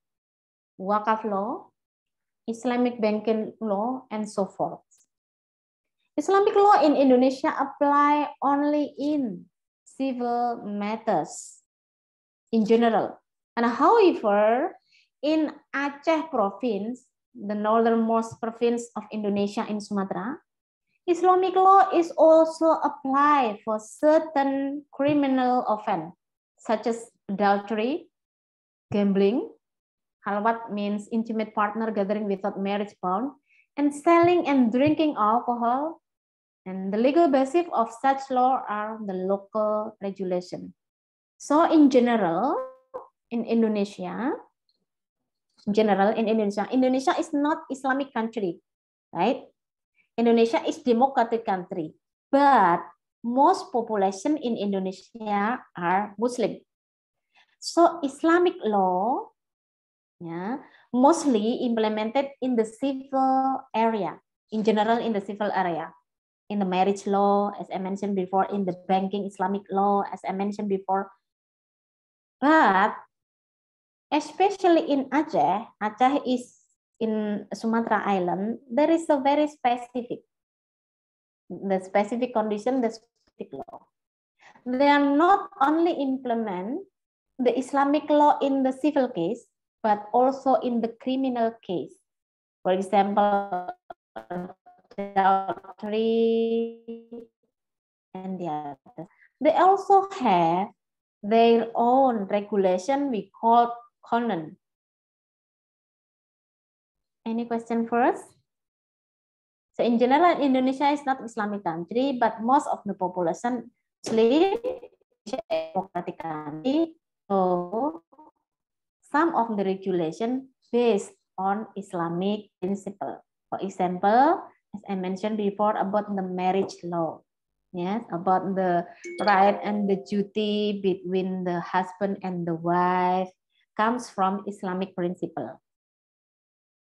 wakaf law, Islamic banking law, and so forth. Islamic law in Indonesia apply only in civil matters in general. And however, in Aceh province, the northernmost province of Indonesia in Sumatra, Islamic law is also applied for certain criminal offense, such as adultery, gambling, halwat means intimate partner gathering without marriage bond, and selling and drinking alcohol. And the legal basis of such law are the local regulation. So in general, in Indonesia, Indonesia is not Islamic country, right? Indonesia is democratic country, but most population in Indonesia are Muslim. So Islamic law, yeah, mostly implemented in the civil area, in general in the civil area, in the marriage law, as I mentioned before, in the banking Islamic law, as I mentioned before. But especially in Aceh, Aceh is in Sumatra Island, there is a very specific, the specific condition, the specific law. They are not only implement the Islamic law in the civil case, but also in the criminal case. For example, adultery and the other. They also have their own regulation we call Qanon. Any question for us? So in general, Indonesia is not Islamic country, but most of the population Muslim, democratic country, so some of the regulation based on Islamic principle. For example, as I mentioned before about the marriage law, yes, about the right and the duty between the husband and the wife comes from Islamic principle.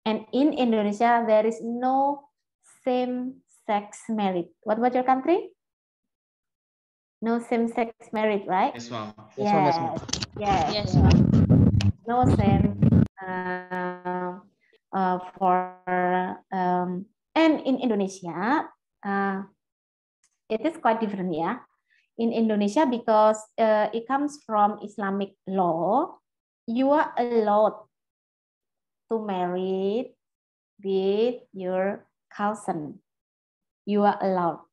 And in Indonesia, there is no same-sex marriage. What about your country? No same-sex marriage, right? Yes, ma'am. Yes, yes, Yes, yes. ma'am. No same for and in Indonesia it is quite different, yeah. In Indonesia, because it comes from Islamic law, you are allowed to marry with your cousin. You are allowed.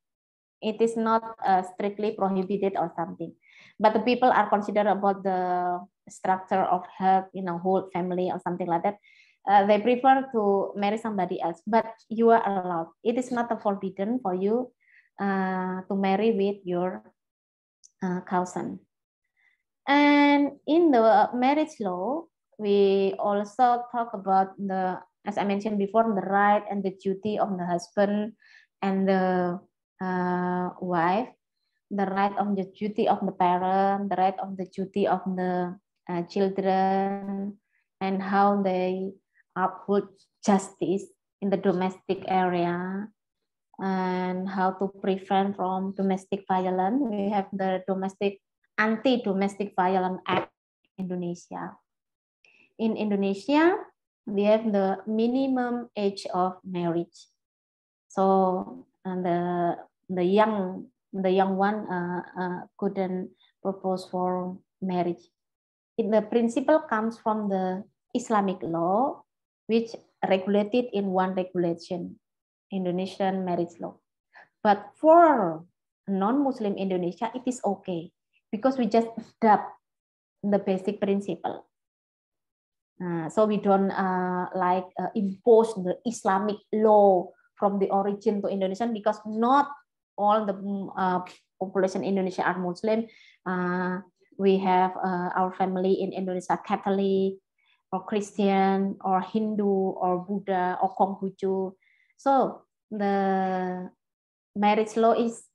It is not strictly prohibited or something, but the people are considered about the structure of her, whole family or something like that. They prefer to marry somebody else, but you are allowed. It is not forbidden for you to marry with your cousin. And in the marriage law, we also talk about the, as I mentioned before, the right and the duty of the husband and the wife, the right of the duty of the parent, the right of the duty of the children, and how they uphold justice in the domestic area, and how to prevent from domestic violence. We have the Anti-Domestic Violence Act Indonesia. In Indonesia, we have the minimum age of marriage. So the young one couldn't propose for marriage. The principle comes from the Islamic law, which regulated in one regulation, Indonesian marriage law. But for non-Muslim Indonesia, it is okay because we just adopt the basic principle. So we don't impose the Islamic law from the origin to Indonesian, because not all the population in Indonesia are Muslim. We have our family in Indonesia Catholic or Christian or Hindu or Buddha or Konghucu. So the marriage law is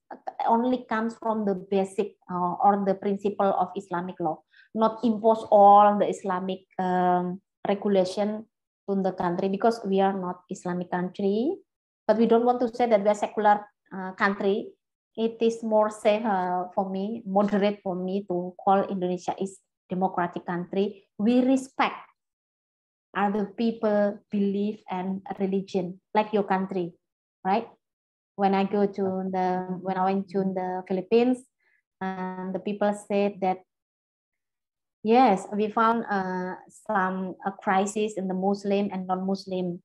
only comes from the basic or the principle of Islamic law, not impose all the Islamic regulation to the country, because we are not Islamic country, but we don't want to say that we are secular country. It is more safe for me, moderate for me to call Indonesia is democratic country. We respect other people belief and religion, like your country, right? When I went to the Philippines, the people said that yes, we found some crisis in the Muslim and non-Muslim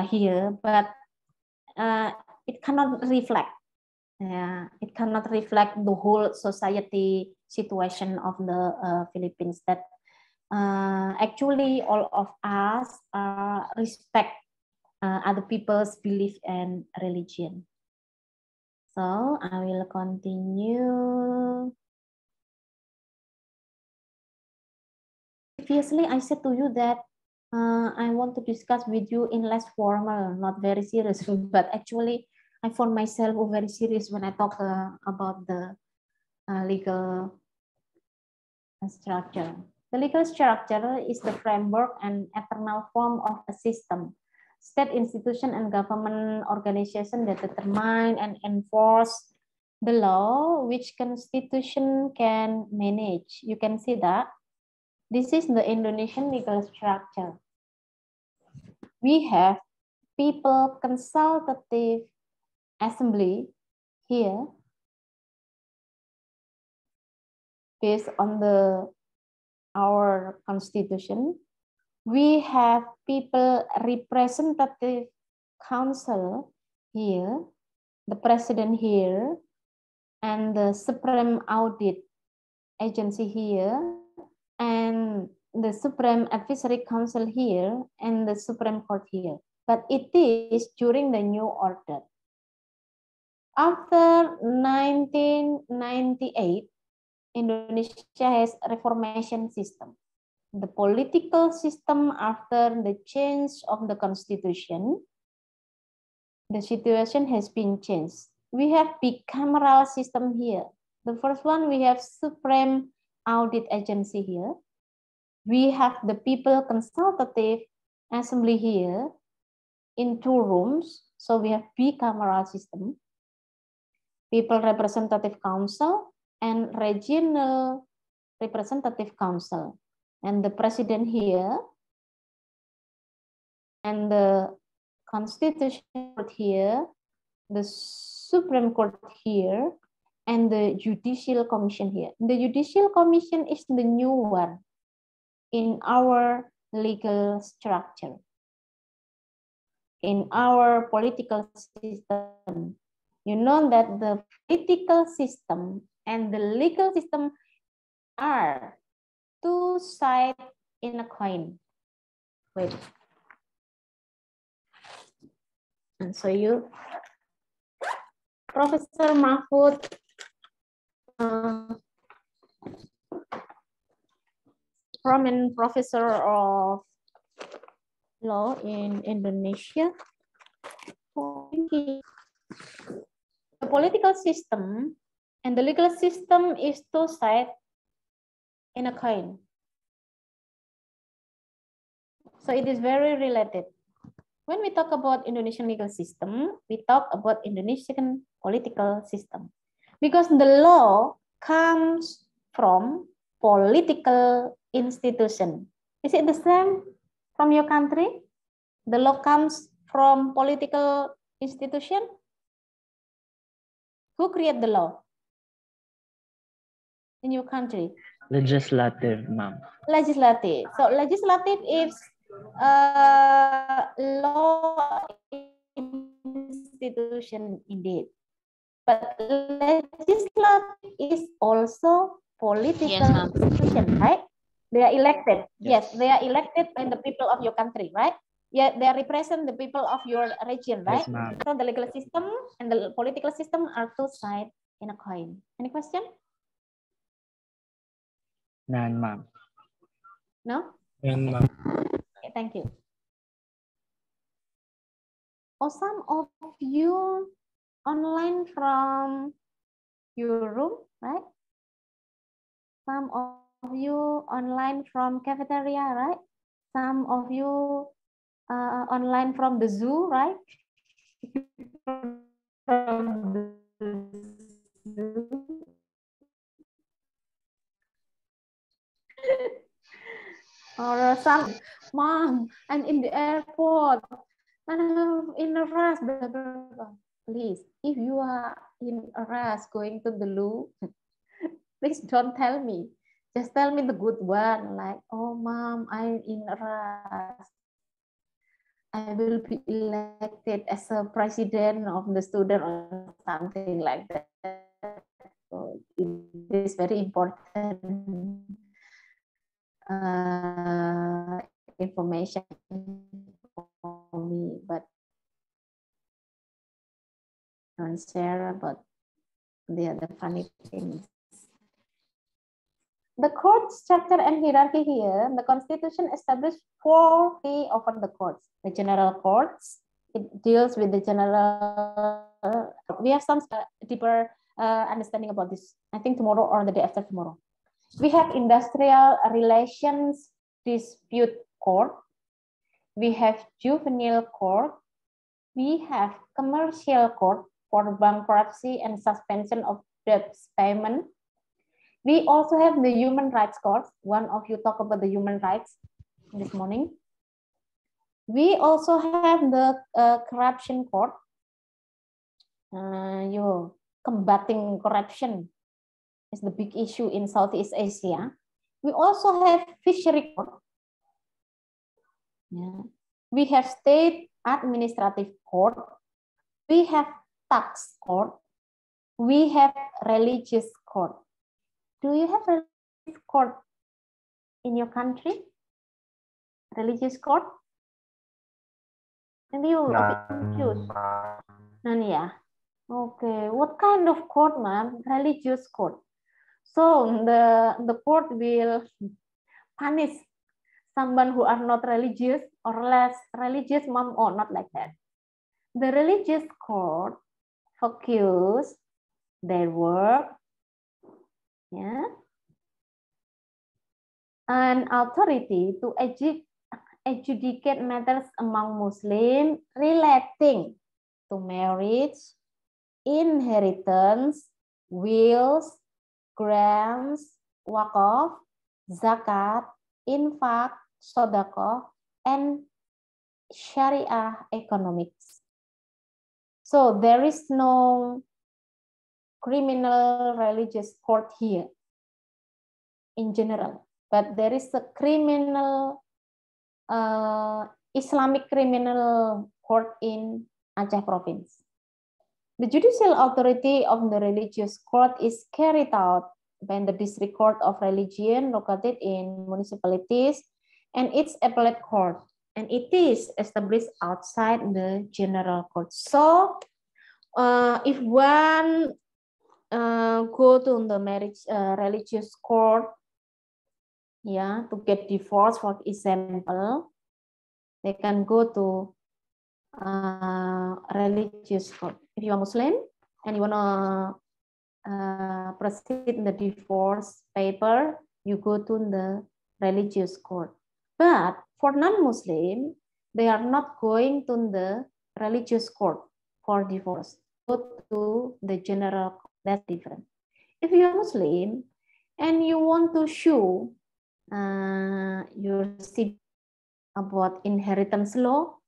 here, but it cannot reflect. It cannot reflect the whole society situation of the Philippines. That actually all of us respect other people's belief and religion. So I will continue. Previously, I said to you that I want to discuss with you in less formal, not very serious, but actually I found myself very serious when I talk about the legal structure. The legal structure is the framework and eternal form of a system, state institution and government organization that determine and enforce the law which constitution can manage. You can see that. This is the Indonesian legal structure. We have People Consultative Assembly here, based on our constitution. We have People Representative Council here, the president here, and the Supreme Audit Agency here, and the Supreme Advisory Council here, and the Supreme Court here. But it is during the New Order. After 1998, Indonesia has a reformation system. The political system after the change of the constitution, the situation has been changed. We have bicameral system here. The first one, we have Supreme Audit Agency here. We have the People Consultative Assembly here in 2 rooms. So we have bicameral system. People Representative Council and Regional Representative Council. And the president here, and the Constitution Court here, the Supreme Court here, and the Judicial Commission here. The Judicial Commission is the new one in our legal structure, in our political system. You know that the political system and the legal system are 2 sides in a coin. Wait. And so you, Professor Mahfud, prominent professor of law in Indonesia. The political system and the legal system is 2 sides in a coin. So it is very related. When we talk about Indonesian legal system, we talk about Indonesian political system. Because the law comes from political institution. Is it the same from your country? The law comes from political institution? Who create the law in your country? Legislative, ma'am. Legislative. So legislative is law institution indeed. But legislative is also political institution, right? They are elected. Yes, they are elected by the people of your country, right? Yeah, they represent the people of your region, right? Yes, so the legal system and the political system are 2 sides in a coin. Any question? None, ma'am. No? None, ma'am. Okay, thank you. Oh, some of you online from your room, right? Some of you online from cafeteria, right? Some of you online from the zoo, right? From the zoo. Or some, mom, I'm in the airport, and I'm in a rush. Please, if you are in a rush going to the loo, please don't tell me. Just tell me the good one, like, oh, mom, I'm in a rush. I will be elected as a president of the student or something like that. So it is very important information for me, but don't share about the other funny things. The court structure and hierarchy here, the Constitution established 4 key over the courts. The general courts, it deals with the general, we have some deeper understanding about this, I think tomorrow or the day after tomorrow. We have industrial relations dispute court. We have juvenile court. We have commercial court for bankruptcy and suspension of debt payment. We also have the human rights court. One of you talked about the human rights this morning. We also have the corruption court. You're combating corruption is the big issue in Southeast Asia. We also have fishery court. Yeah. We have state administrative court. We have tax court. We have religious court. Do you have religious court in your country? Religious court? Maybe you choose. None, yeah. Okay, what kind of court, ma'am? Religious court. So the court will punish someone who are not religious or less religious, ma'am, or not like that. The religious court focus their work, yeah, and authority to adjudicate matters among Muslims relating to marriage, inheritance, wills, grants, wakaf, zakat, infak, sedekah, and Sharia economics. So there is no criminal religious court here in general, but there is a criminal Islamic criminal court in Aceh province. The judicial authority of the religious court is carried out by the district court of religion located in municipalities and its appellate court, and it is established outside the general court. So if one go to the marriage religious court, yeah, to get divorce, for example, they can go to religious court. If you are Muslim and you want to proceed in the divorce paper, you go to the religious court. But for non-Muslim, they are not going to the religious court for divorce. Go to the general court. That's different. If you are Muslim and you want to show your sibling about inheritance law,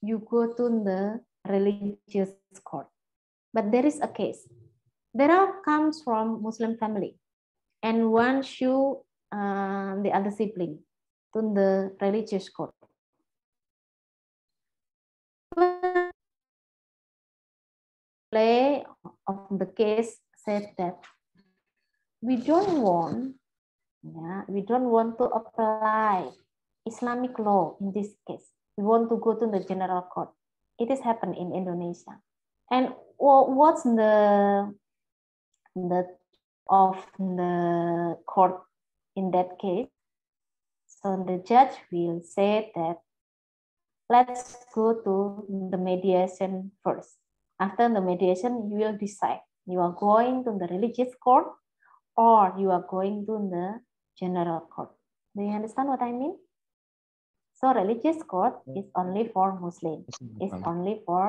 you go to the religious court. But there is a case. There comes from Muslim family, and one show the other sibling to the religious court. Play of the case said that we don't want to apply Islamic law in this case. We want to go to the general court. It has happened in Indonesia. And what's the of the court in that case? So the judge will say that let's go to the mediation first. After the mediation, you will decide you are going to the religious court or you are going to the general court. Do you understand what I mean? So religious court is only for Muslims. It's only for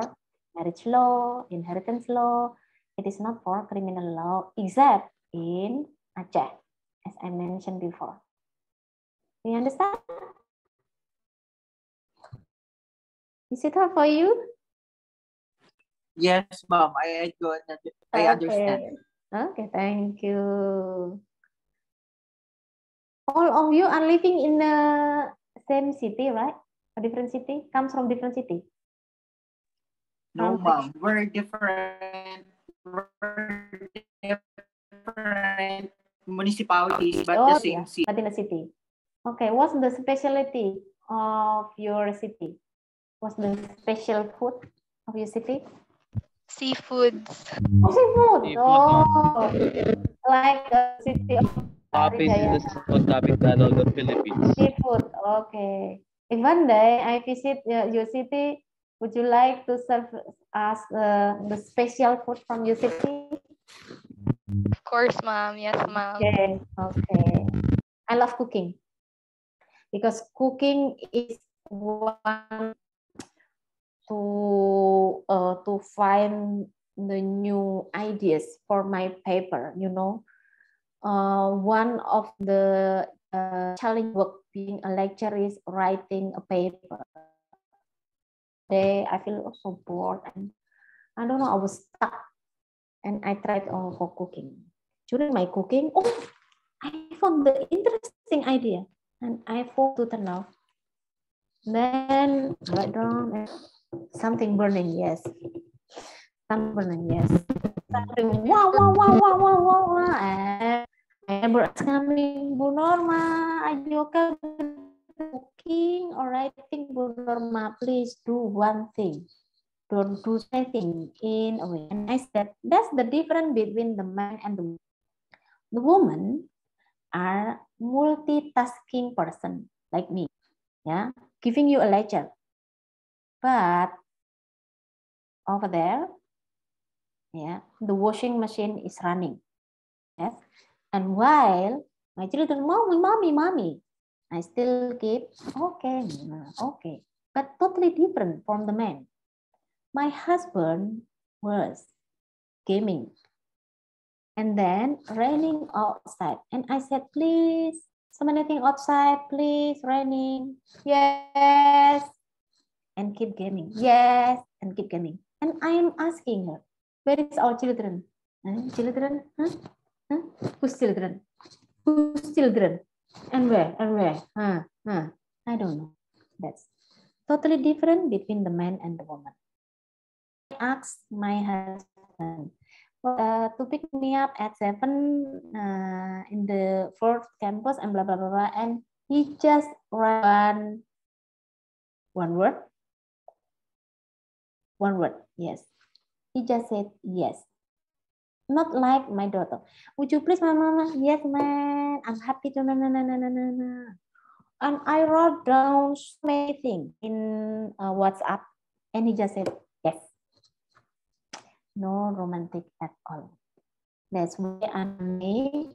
marriage law, inheritance law. It is not for criminal law, except in Aceh, as I mentioned before. Do you understand? Is it hard for you? Yes, ma'am. I understand. Okay, thank you. All of you are living in the same city, right? A different city? Comes from different city? No, ma'am. We're different municipalities, but the same city. But in the city. Okay, what's the specialty of your city? What's the special food of your city? Seafoods. Oh, seafood. Oh, like the city of Capiz is the seafood capital of the Philippines. Seafood. Okay. If one day I visit your city, would you like to serve us the special food from your city? Of course, ma'am. Yes, ma'am. Okay. Okay. I love cooking because cooking is one to find the new ideas for my paper. You know, one of the challenge work being a lecturer is writing a paper. Today I feel so bored and I don't know, I was stuck and I tried for cooking. During my cooking, I found the interesting idea and I thought to turn off. Then write down something burning, yes. Something burning, yes. Something wow. And my neighbor asking, Bu Norma, are you okay with cooking or writing? Bu Norma, please do one thing. don't do anything in a way. And I said, that's the difference between the man and the woman. The women are multitasking person like me, yeah, giving you a lecture. But over there, yeah, the washing machine is running. Yes. And while my children, mommy, mommy, mommy, I still keep, okay, okay. But totally different from the man. My husband was gaming and then raining outside. And I said, please, so many things outside, please, raining. Yes. And keep gaming. Yes. And keep gaming. And I am asking her, where is our children? Children? Huh? Huh? Whose children? Whose children? And where? And where? I don't know. That's totally different between the man and the woman. I asked my husband to pick me up at 7 in the 4th campus and blah, blah, blah, blah. And he just ran one word. One word, yes. He just said yes. Not like my daughter. Would you please, mama? Yes, man. I'm happy to, no. And I wrote down so many things in WhatsApp. And he just said, yes. No romantic at all. That's why I may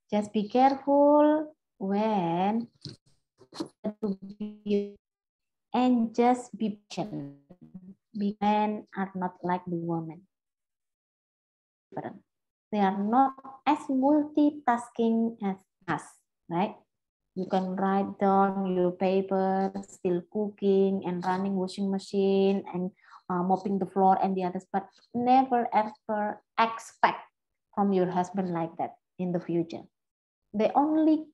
just be careful when to be, and just be patient. Men are not like the women. They are not as multitasking as us, right? You can write down your paper, still cooking and running washing machine and mopping the floor and the others, but never ever expect from your husband like that in the future. They only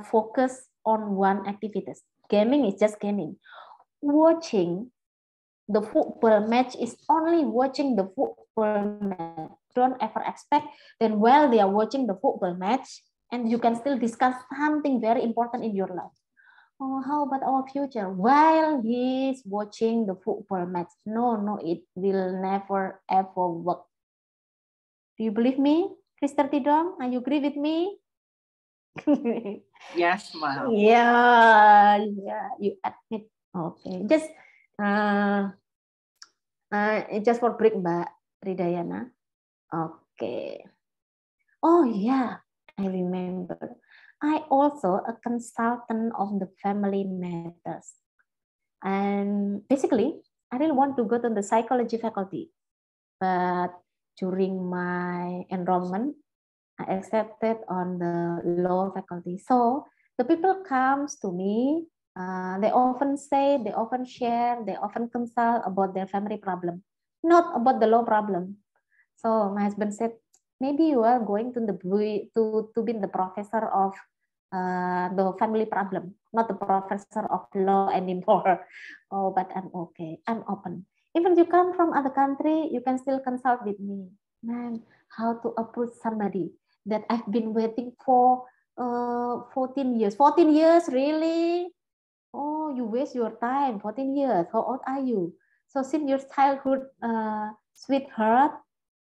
focus on one activity. Gaming is just gaming. Watching the football match is only watching the football match. Don't ever expect then while they are watching the football match and you can still discuss something very important in your life. Oh, how about our future? While he's watching the football match. No, it will never ever work. Do you believe me? Krister Tidom, are you agree with me? Yes, ma'am. Yeah, you admit. Okay, just for break, Mbak Tridayana. Okay. Oh yeah, I remember. I also a consultant of the family matters. And basically, I really want to go to the psychology faculty. But during my enrollment, I accepted on the law faculty. So the people comes to me, they often say, they often share, they often consult about their family problem, not about the law problem. So my husband said, maybe you are going to be the professor of the family problem, not the professor of law anymore. Oh, but I'm okay. I'm open. Even if you come from other country, you can still consult with me. Man, how to approach somebody that I've been waiting for 14 years. 14 years, really? Oh, you waste your time. 14 years. How old are you? So since your childhood sweetheart,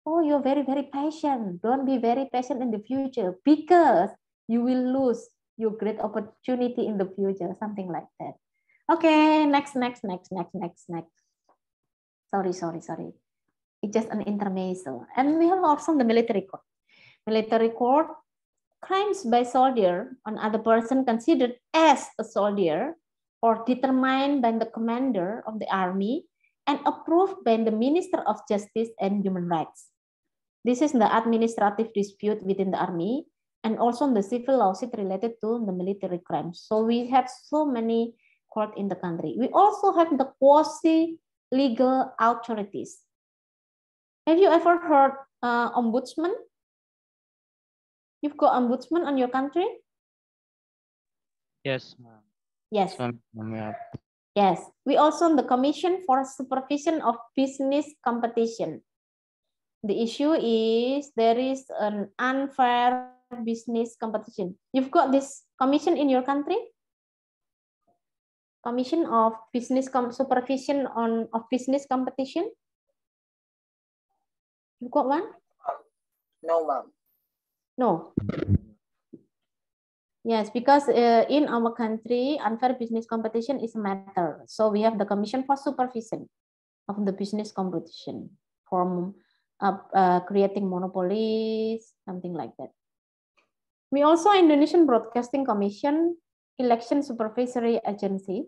oh, you're very, very patient. Don't be very patient in the future because you will lose your great opportunity in the future, something like that. Okay, next. Sorry. It's just an intermezzo. And we have also the military court. Military court, crimes by soldier on other person considered as a soldier or determined by the commander of the army and approved by the Minister of Justice and Human Rights. This is the administrative dispute within the army and also the civil lawsuit related to the military crimes. So we have so many courts in the country. We also have the quasi-legal authorities. Have you ever heard ombudsman? You've got ombudsman on your country? Yes, ma'am. Yes. Yes. We also the Commission for Supervision of Business Competition. The issue is there is an unfair business competition. You've got this commission in your country? Commission of Business Supervision of Business Competition? You got one? No, ma'am. No. Yes, because in our country, unfair business competition is a matter. So we have the Commission for Supervision of the Business Competition, from creating monopolies, something like that. We also Indonesian Broadcasting Commission, Election Supervisory Agency,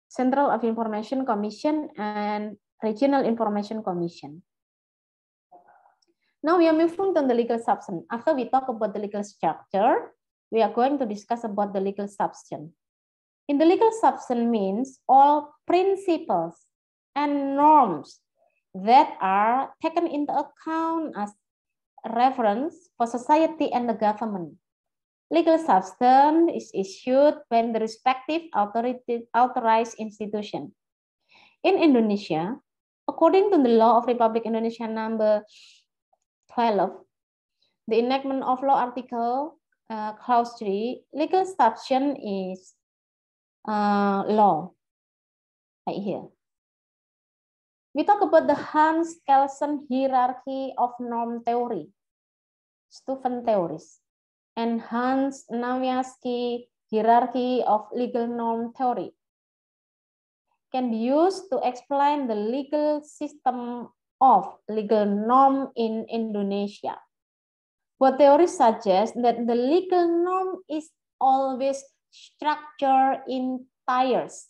Central of Information Commission, and Regional Information Commission. Now we are moving to the legal substance. After we talk about the legal structure, we are going to discuss about the legal substance. In the legal substance means all principles and norms that are taken into account as reference for society and the government. Legal substance is issued by the respective authorized institution. In Indonesia, according to the law of Republic Indonesia number 12, the enactment of law article clause 3, legal substance is law, right here. We talk about the Hans Kelsen hierarchy of norm theory, Steuven theories, and Hans Nawiaski hierarchy of legal norm theory can be used to explain the legal system of legal norm in Indonesia. Both theories suggest that the legal norm is always structured in tiers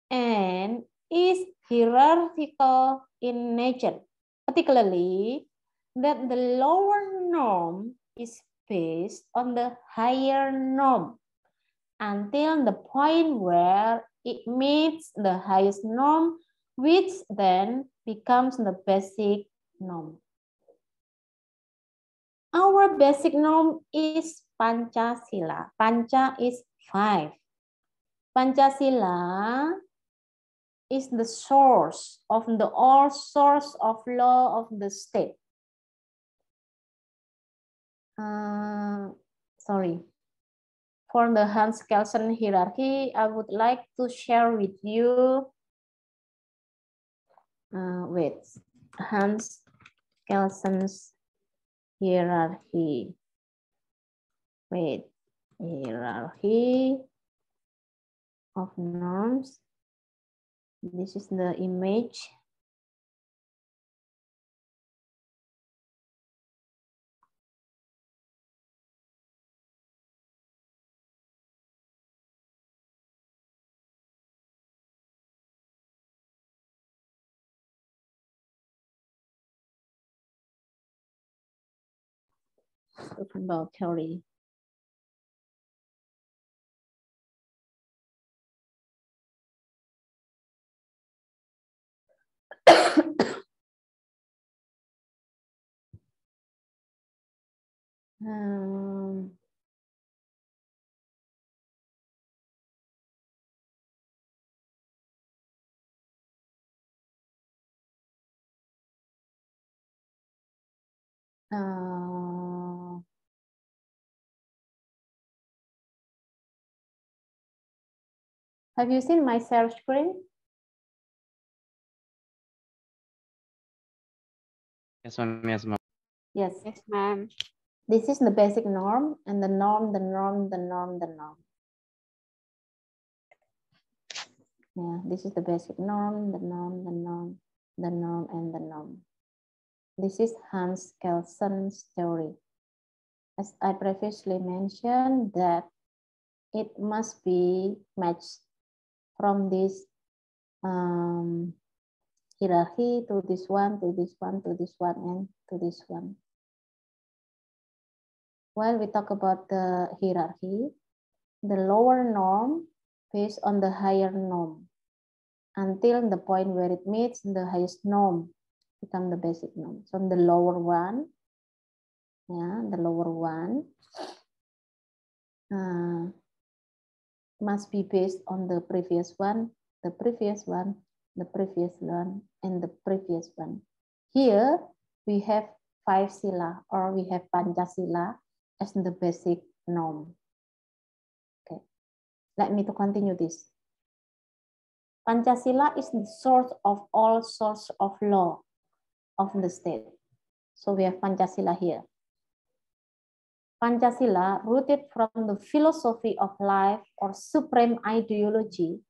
and is hierarchical in nature, particularly that the lower norm is based on the higher norm until the point where it meets the highest norm, which then becomes the basic norm. Our basic norm is Pancasila. Panca is 5. Pancasila is the source of the all source of law of the state. Sorry. For the Hans Kelsen hierarchy, I would like to share with you with Hans Kelsen's hierarchy. Wait, hierarchy of norms. This is the image. Talking about theory. Have you seen my share screen? Yes, ma'am. Yes, ma'am. Yes. Yes, ma'am. This is the basic norm, and the norm, the norm, the norm, the norm. Yeah, this is the basic norm, the norm, the norm, the norm, and the norm. This is Hans Kelsen's theory. As I previously mentioned, that it must be matched from this hierarchy to this one, to this one, to this one, and to this one. While we talk about the hierarchy, the lower norm based on the higher norm until the point where it meets the highest norm become the basic norm. So the lower one, yeah, the lower one must be based on the previous one, the previous one, the previous one, and the previous one. Here we have 5 sila, or we have Pancasila as the basic norm. Okay, let me to continue this. Pancasila is the source of all source of law of the state. So we have Pancasila here. Pancasila, rooted from the philosophy of life or supreme ideology,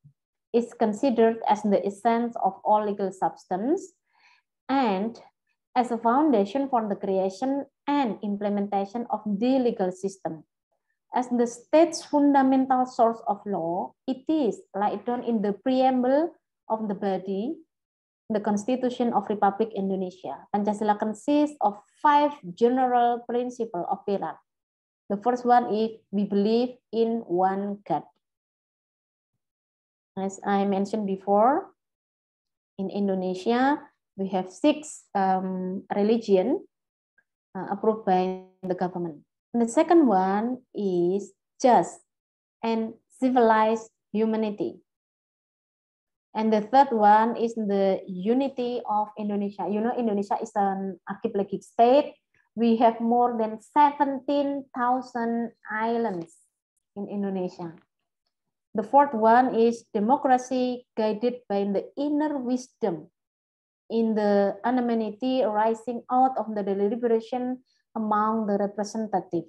is considered as the essence of all legal substance and as a foundation for the creation and implementation of the legal system. As the state's fundamental source of law, it is laid down in the preamble of the body, the Constitution of Republic Indonesia. Pancasila consists of 5 general principles of pillar. The first one is we believe in one God. As I mentioned before, in Indonesia, we have 6 religions approved by the government. And the second one is just and civilized humanity. And the third one is the unity of Indonesia. You know, Indonesia is an archipelagic state. We have more than 17,000 islands in Indonesia. The fourth one is democracy guided by the inner wisdom in the anonymity arising out of the deliberation among the representative.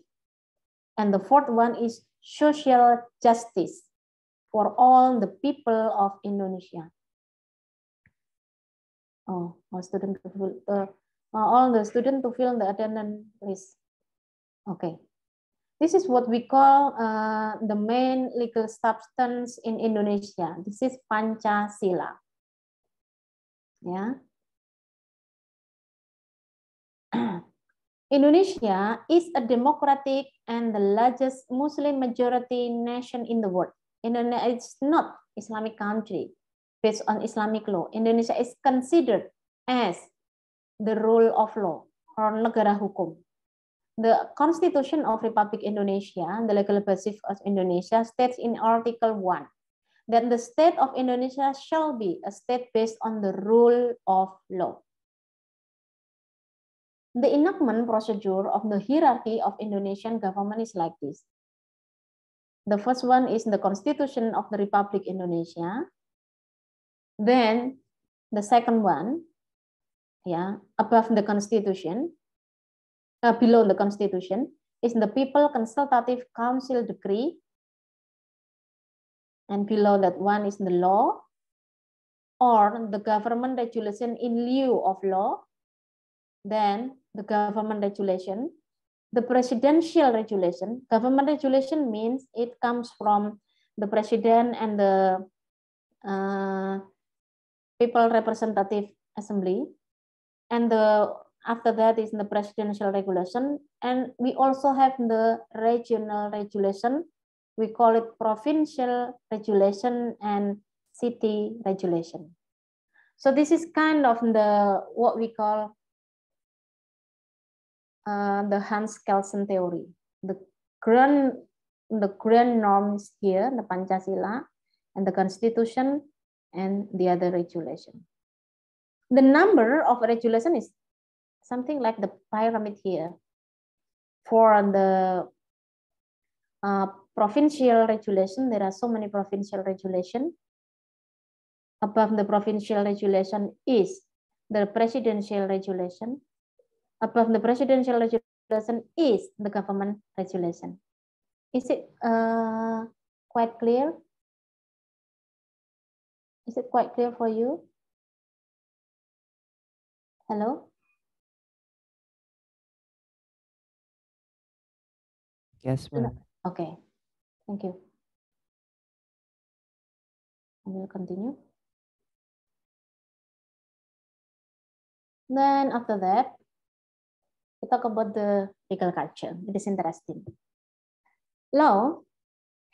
And the fourth one is social justice for all the people of Indonesia. Oh, all the students to fill the attendance list. Okay. This is what we call the main legal substance in Indonesia. This is Pancasila. Yeah. Indonesia is a democratic and the largest Muslim majority nation in the world. Indonesia is not Islamic country based on Islamic law. Indonesia is considered as the rule of law or negara hukum. The Constitution of Republic Indonesia, the legal basis of Indonesia, states in Article 1 that the state of Indonesia shall be a state based on the rule of law. The enactment procedure of the hierarchy of Indonesian government is like this. The first one is the Constitution of the Republic Indonesia. Then the second one, yeah, above the Constitution, below the Constitution, is the People Consultative Council Decree. And below that one is the law or the government regulation in lieu of law. Then the government regulation, the presidential regulation. Government regulation means it comes from the president and the people representative assembly. And after that is the presidential regulation. And we also have the regional regulation. We call it provincial regulation and city regulation. So this is kind of what we call the Hans Kelsen theory. The grand norms here, the Pancasila and the Constitution and the other regulation. The number of regulation is something like the pyramid here. For the provincial regulation, there are so many provincial regulation. Above the provincial regulation is the presidential regulation. Above the presidential regulation is the government regulation. Is it quite clear? Is it quite clear for you? Hello? Yes, ma'am. Okay, thank you. I will continue. Then after that, we talk about the legal culture. It is interesting. Law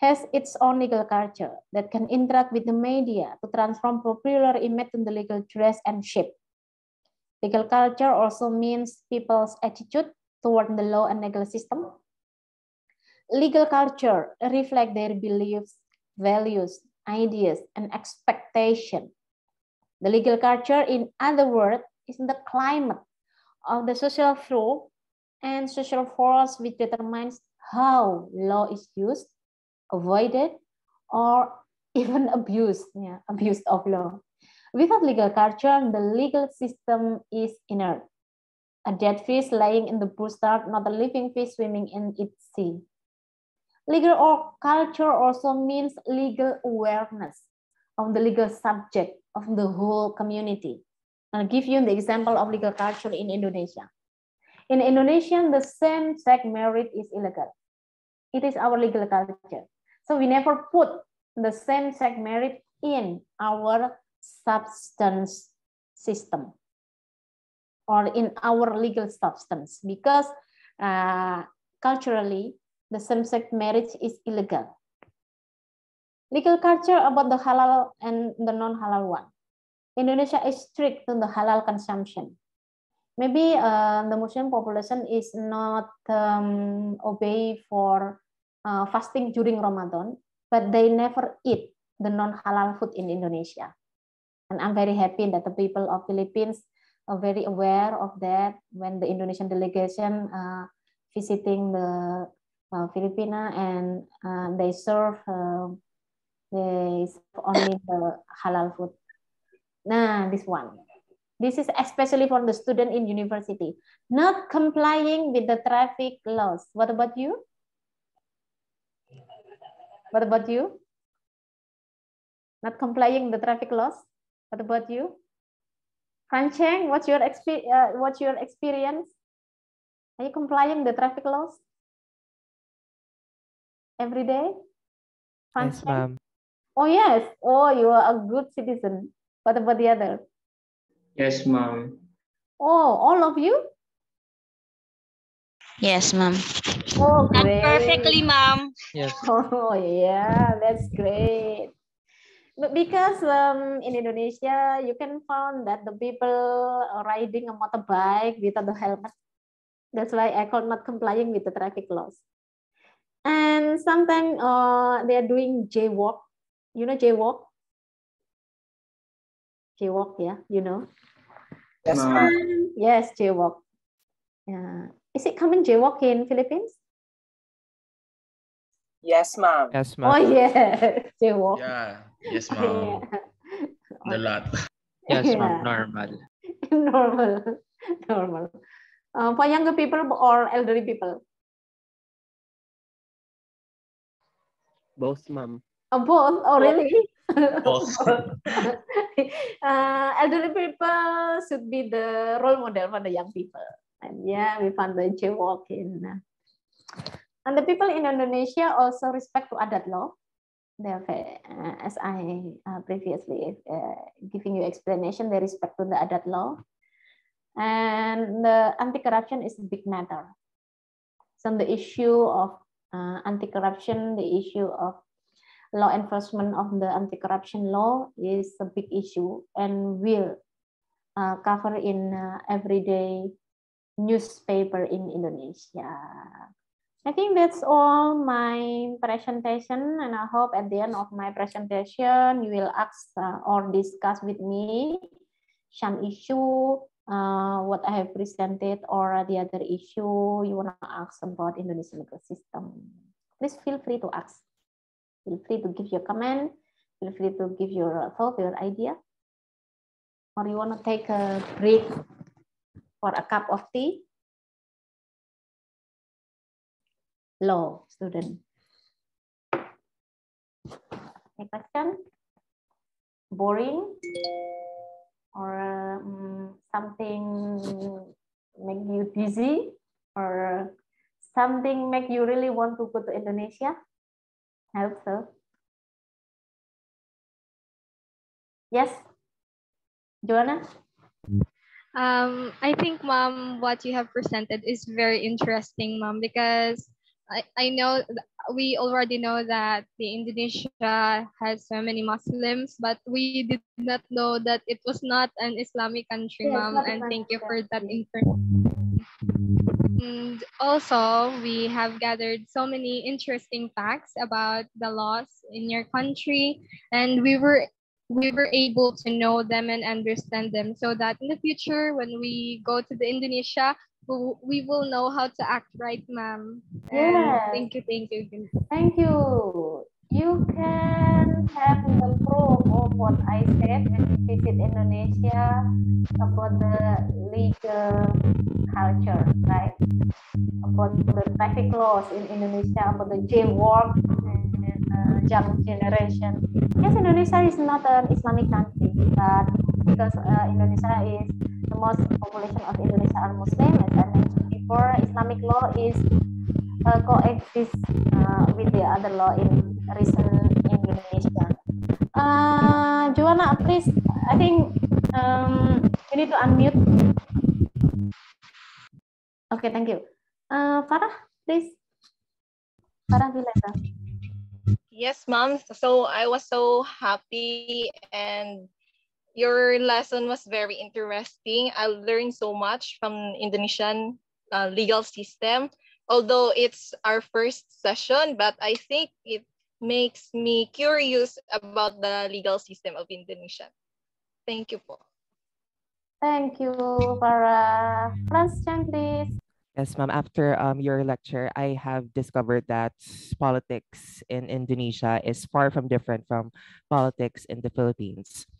has its own legal culture that can interact with the media to transform popular image into legal dress and shape. Legal culture also means people's attitude toward the law and legal system. Legal culture reflects their beliefs, values, ideas, and expectations. The legal culture, in other words, is the climate of the social flow and social force which determines how law is used, avoided, or even abused, yeah, abused of law. Without legal culture, the legal system is inert. A dead fish lying in the bush, not a living fish swimming in its sea. Legal or culture also means legal awareness of the legal subject of the whole community. I'll give you the example of legal culture in Indonesia. In Indonesia, the same-sex marriage is illegal. It is our legal culture. So we never put the same-sex marriage in our substance system or in our legal substance because culturally, the same-sex marriage is illegal. Legal culture about the halal and the non-halal one. Indonesia is strict on the halal consumption. Maybe the Muslim population is not obey for fasting during Ramadan, but they never eat the non-halal food in Indonesia. And I'm very happy that the people of Philippines are very aware of that when the Indonesian delegation visiting the Filipina and they serve only the halal food. Nah, this one. This is especially for the student in university. Not complying with the traffic laws. What about you? What about you? Not complying with the traffic laws. What about you? Francheng, what's your experience? Are you complying the traffic laws every day? Yes, ma'am. Oh yes. Oh, you are a good citizen. What about the other? Yes, ma'am. Oh, all of you? Yes, ma'am. Oh, great. Perfectly, ma'am. Yes. Oh, yeah, that's great. But because in Indonesia, you can find that the people riding a motorbike without the helmet. That's why I call not complying with the traffic laws. And sometimes they are doing jaywalk. You know jaywalk? Jaywalk, yeah, you know? Yes, ma'am. Yes, jaywalk. Yeah. Is it common jaywalk in Philippines? Yes, ma'am. Yes, ma'am. Oh, yeah, jaywalk. Yeah. Yes, ma'am. A lot. Yes, Yeah. ma'am. Normal. Normal. Normal. For younger people or elderly people? Both, ma'am. Both. Oh, really? Both. Elderly people should be the role model for the young people. And yeah, we found the jaywalk in. And the people in Indonesia also respect to adat law. Therefore, as I previously giving you explanation, they respect to the adat law. And the anti-corruption is a big matter. So the issue of anti-corruption, the issue of law enforcement of the anti-corruption law is a big issue and will cover in everyday newspaper in Indonesia. I think that's all my presentation, and I hope at the end of my presentation you will ask or discuss with me some issue, what I have presented, or the other issue you want to ask about Indonesian legal system. Please feel free to ask. Feel free to give your comment. Feel free to give your thought, your idea. Or you want to take a break for a cup of tea? Law student. Any question? Boring? Or something make you dizzy? Or something make you really want to go to Indonesia? I hope so. Yes, Joanna? I think, Mom, what you have presented is very interesting, Mom, because I know we already know that the Indonesia has so many Muslims, but we did not know that it was not an Islamic country, Yes, Mom. And thank you for that information. And also, we have gathered so many interesting facts about the laws in your country, and we were able to know them and understand them, so that in the future, when we go to the Indonesia, we will know how to act right, ma'am. And Yes. thank you. Thank you. you can have the proof of what I said when you visit Indonesia about the legal culture, right? About the traffic laws in Indonesia, about the jailwork and young generation. Yes, Indonesia is not an Islamic country, but because Indonesia is the most population of Indonesia are Muslim, as I mentioned before, Islamic law is coexist with the other law in recent Indonesia. Joanna, please, I think you need to unmute. Okay, thank you. Farah, please. Farah Vileza. Yes, ma'am. So I was so happy and your lesson was very interesting. I learned so much from Indonesian legal system. Although it's our first session, but I think it makes me curious about the legal system of Indonesia. Thank you po. Thank you, Farah. Franz Chang, please. Yes, ma'am. After your lecture, I have discovered that politics in Indonesia is far from different from politics in the Philippines.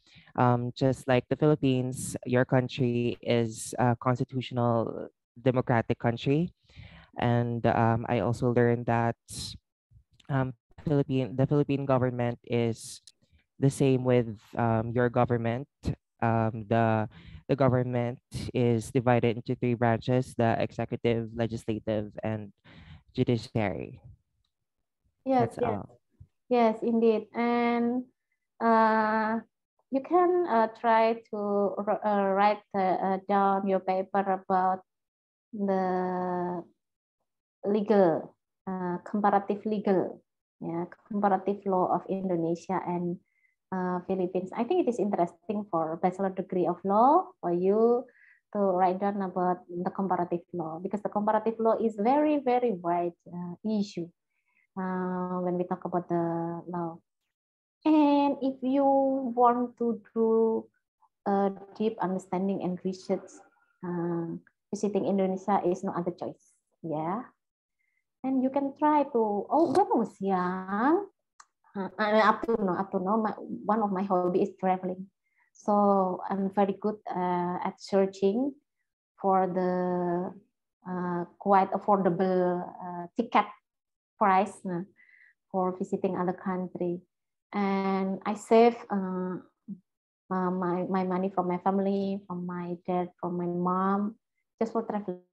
Just like the Philippines, your country is a constitutional democratic country. And I also learned that the Philippine government is the same with your government. The government is divided into three branches: the executive, legislative, and judiciary. Yes, That's yes, all. yes, indeed. And you can try to write down your paper about the legal, comparative legal, yeah, comparative law of Indonesia and Philippines. I think it is interesting for bachelor degree of law for you to write down about the comparative law, because the comparative law is very, very wide issue when we talk about the law. And if you want to do a deep understanding and research, visiting Indonesia is no other choice. Yeah. And you can try to, when I was young, up to now, one of my hobby is traveling. So I'm very good at searching for the quite affordable ticket price for visiting other country. And I save my money from my family, from my dad, from my mom, just for traveling.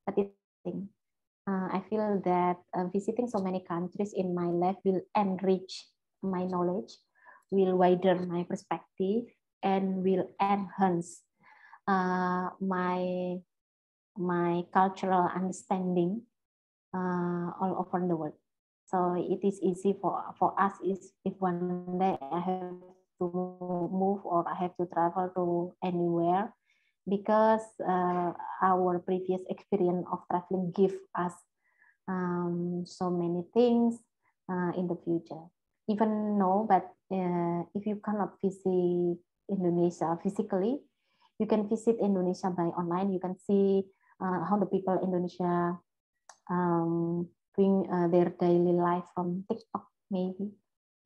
But I feel that visiting so many countries in my life will enrich my knowledge, will widen my perspective, and will enhance my cultural understanding all over the world. So it is easy for us if one day I have to move or I have to travel to anywhere, because our previous experience of traveling give us so many things in the future. Even no, but if you cannot visit Indonesia physically, you can visit Indonesia by online. You can see how the people in Indonesia doing their daily life from TikTok, maybe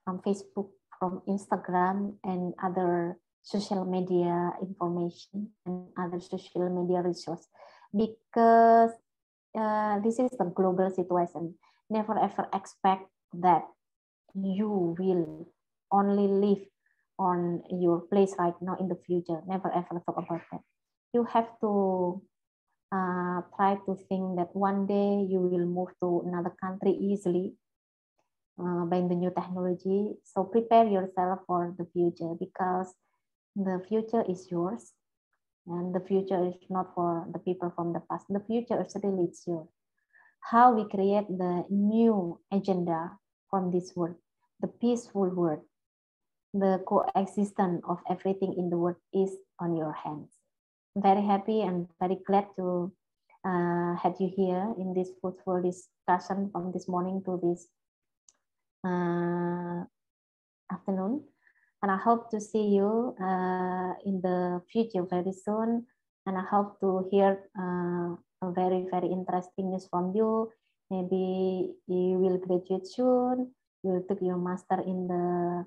from Facebook, from Instagram, and other social media information and other social media resource, because this is the global situation. Never ever expect that you will only live on your place right now in the future. Never ever talk about that. You have to try to think that one day you will move to another country easily by the new technology. So prepare yourself for the future, because the future is yours, and the future is not for the people from the past. The future is really yours. How we create the new agenda from this world, the peaceful world, the coexistence of everything in the world is on your hands. I'm very happy and very glad to have you here in this fruitful discussion from this morning to this afternoon. And I hope to see you in the future very soon. And I hope to hear a very, very interesting news from you. Maybe you will graduate soon. you took your master in the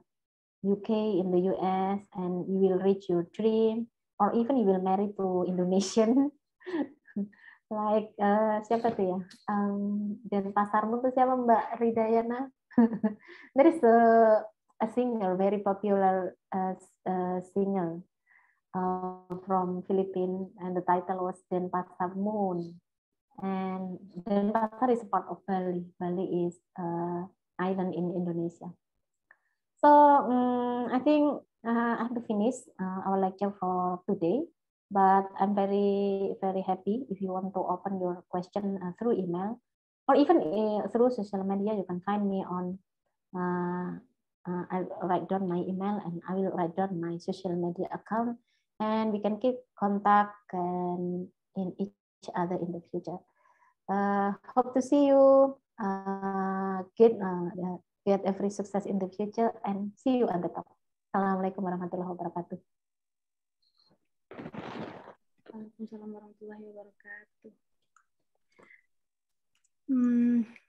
UK, in the US, and you will reach your dream, or even you will marry to Indonesian. Like siapa tuh ya? Denpasarmu tuh siapa, Mbak Ridayana? There is a singer, very popular singer from Philippines, and the title was Denpasar Moon. And Denpasar is a part of Bali. Bali is island in Indonesia. So I think I have to finish our lecture for today. But I'm very, very happy if you want to open your question through email, or even through social media. You can find me on, I'll write down my email and I will write down my social media account, and we can keep contact and in each other in the future. Hope to see you, get every success in the future, and see you at the top. Assalamualaikum warahmatullahi wabarakatuh. Waalaikumsalam warahmatullahi wabarakatuh.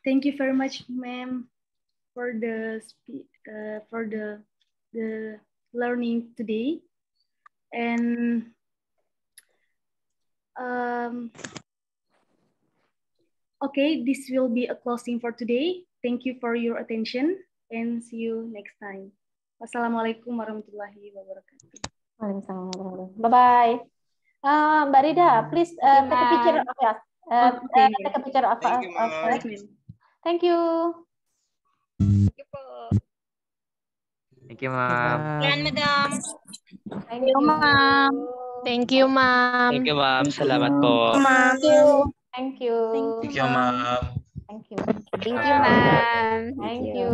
Thank you very much, ma'am, for the learning today. And okay, this will be a closing for today. Thank you for your attention and see you next time. Wassalamualaikum warahmatullahi wabarakatuh. Bye-bye. Mbak Rida, please take a picture of us. Take a picture of us. Thank you. Thank you, ma'am. Madam. Thank you, ma'am. Thank you, ma'am. Thank you, ma'am. Salamat po. Thank you. Thank you, ma'am. Thank you. Thank you, ma'am. Thank you.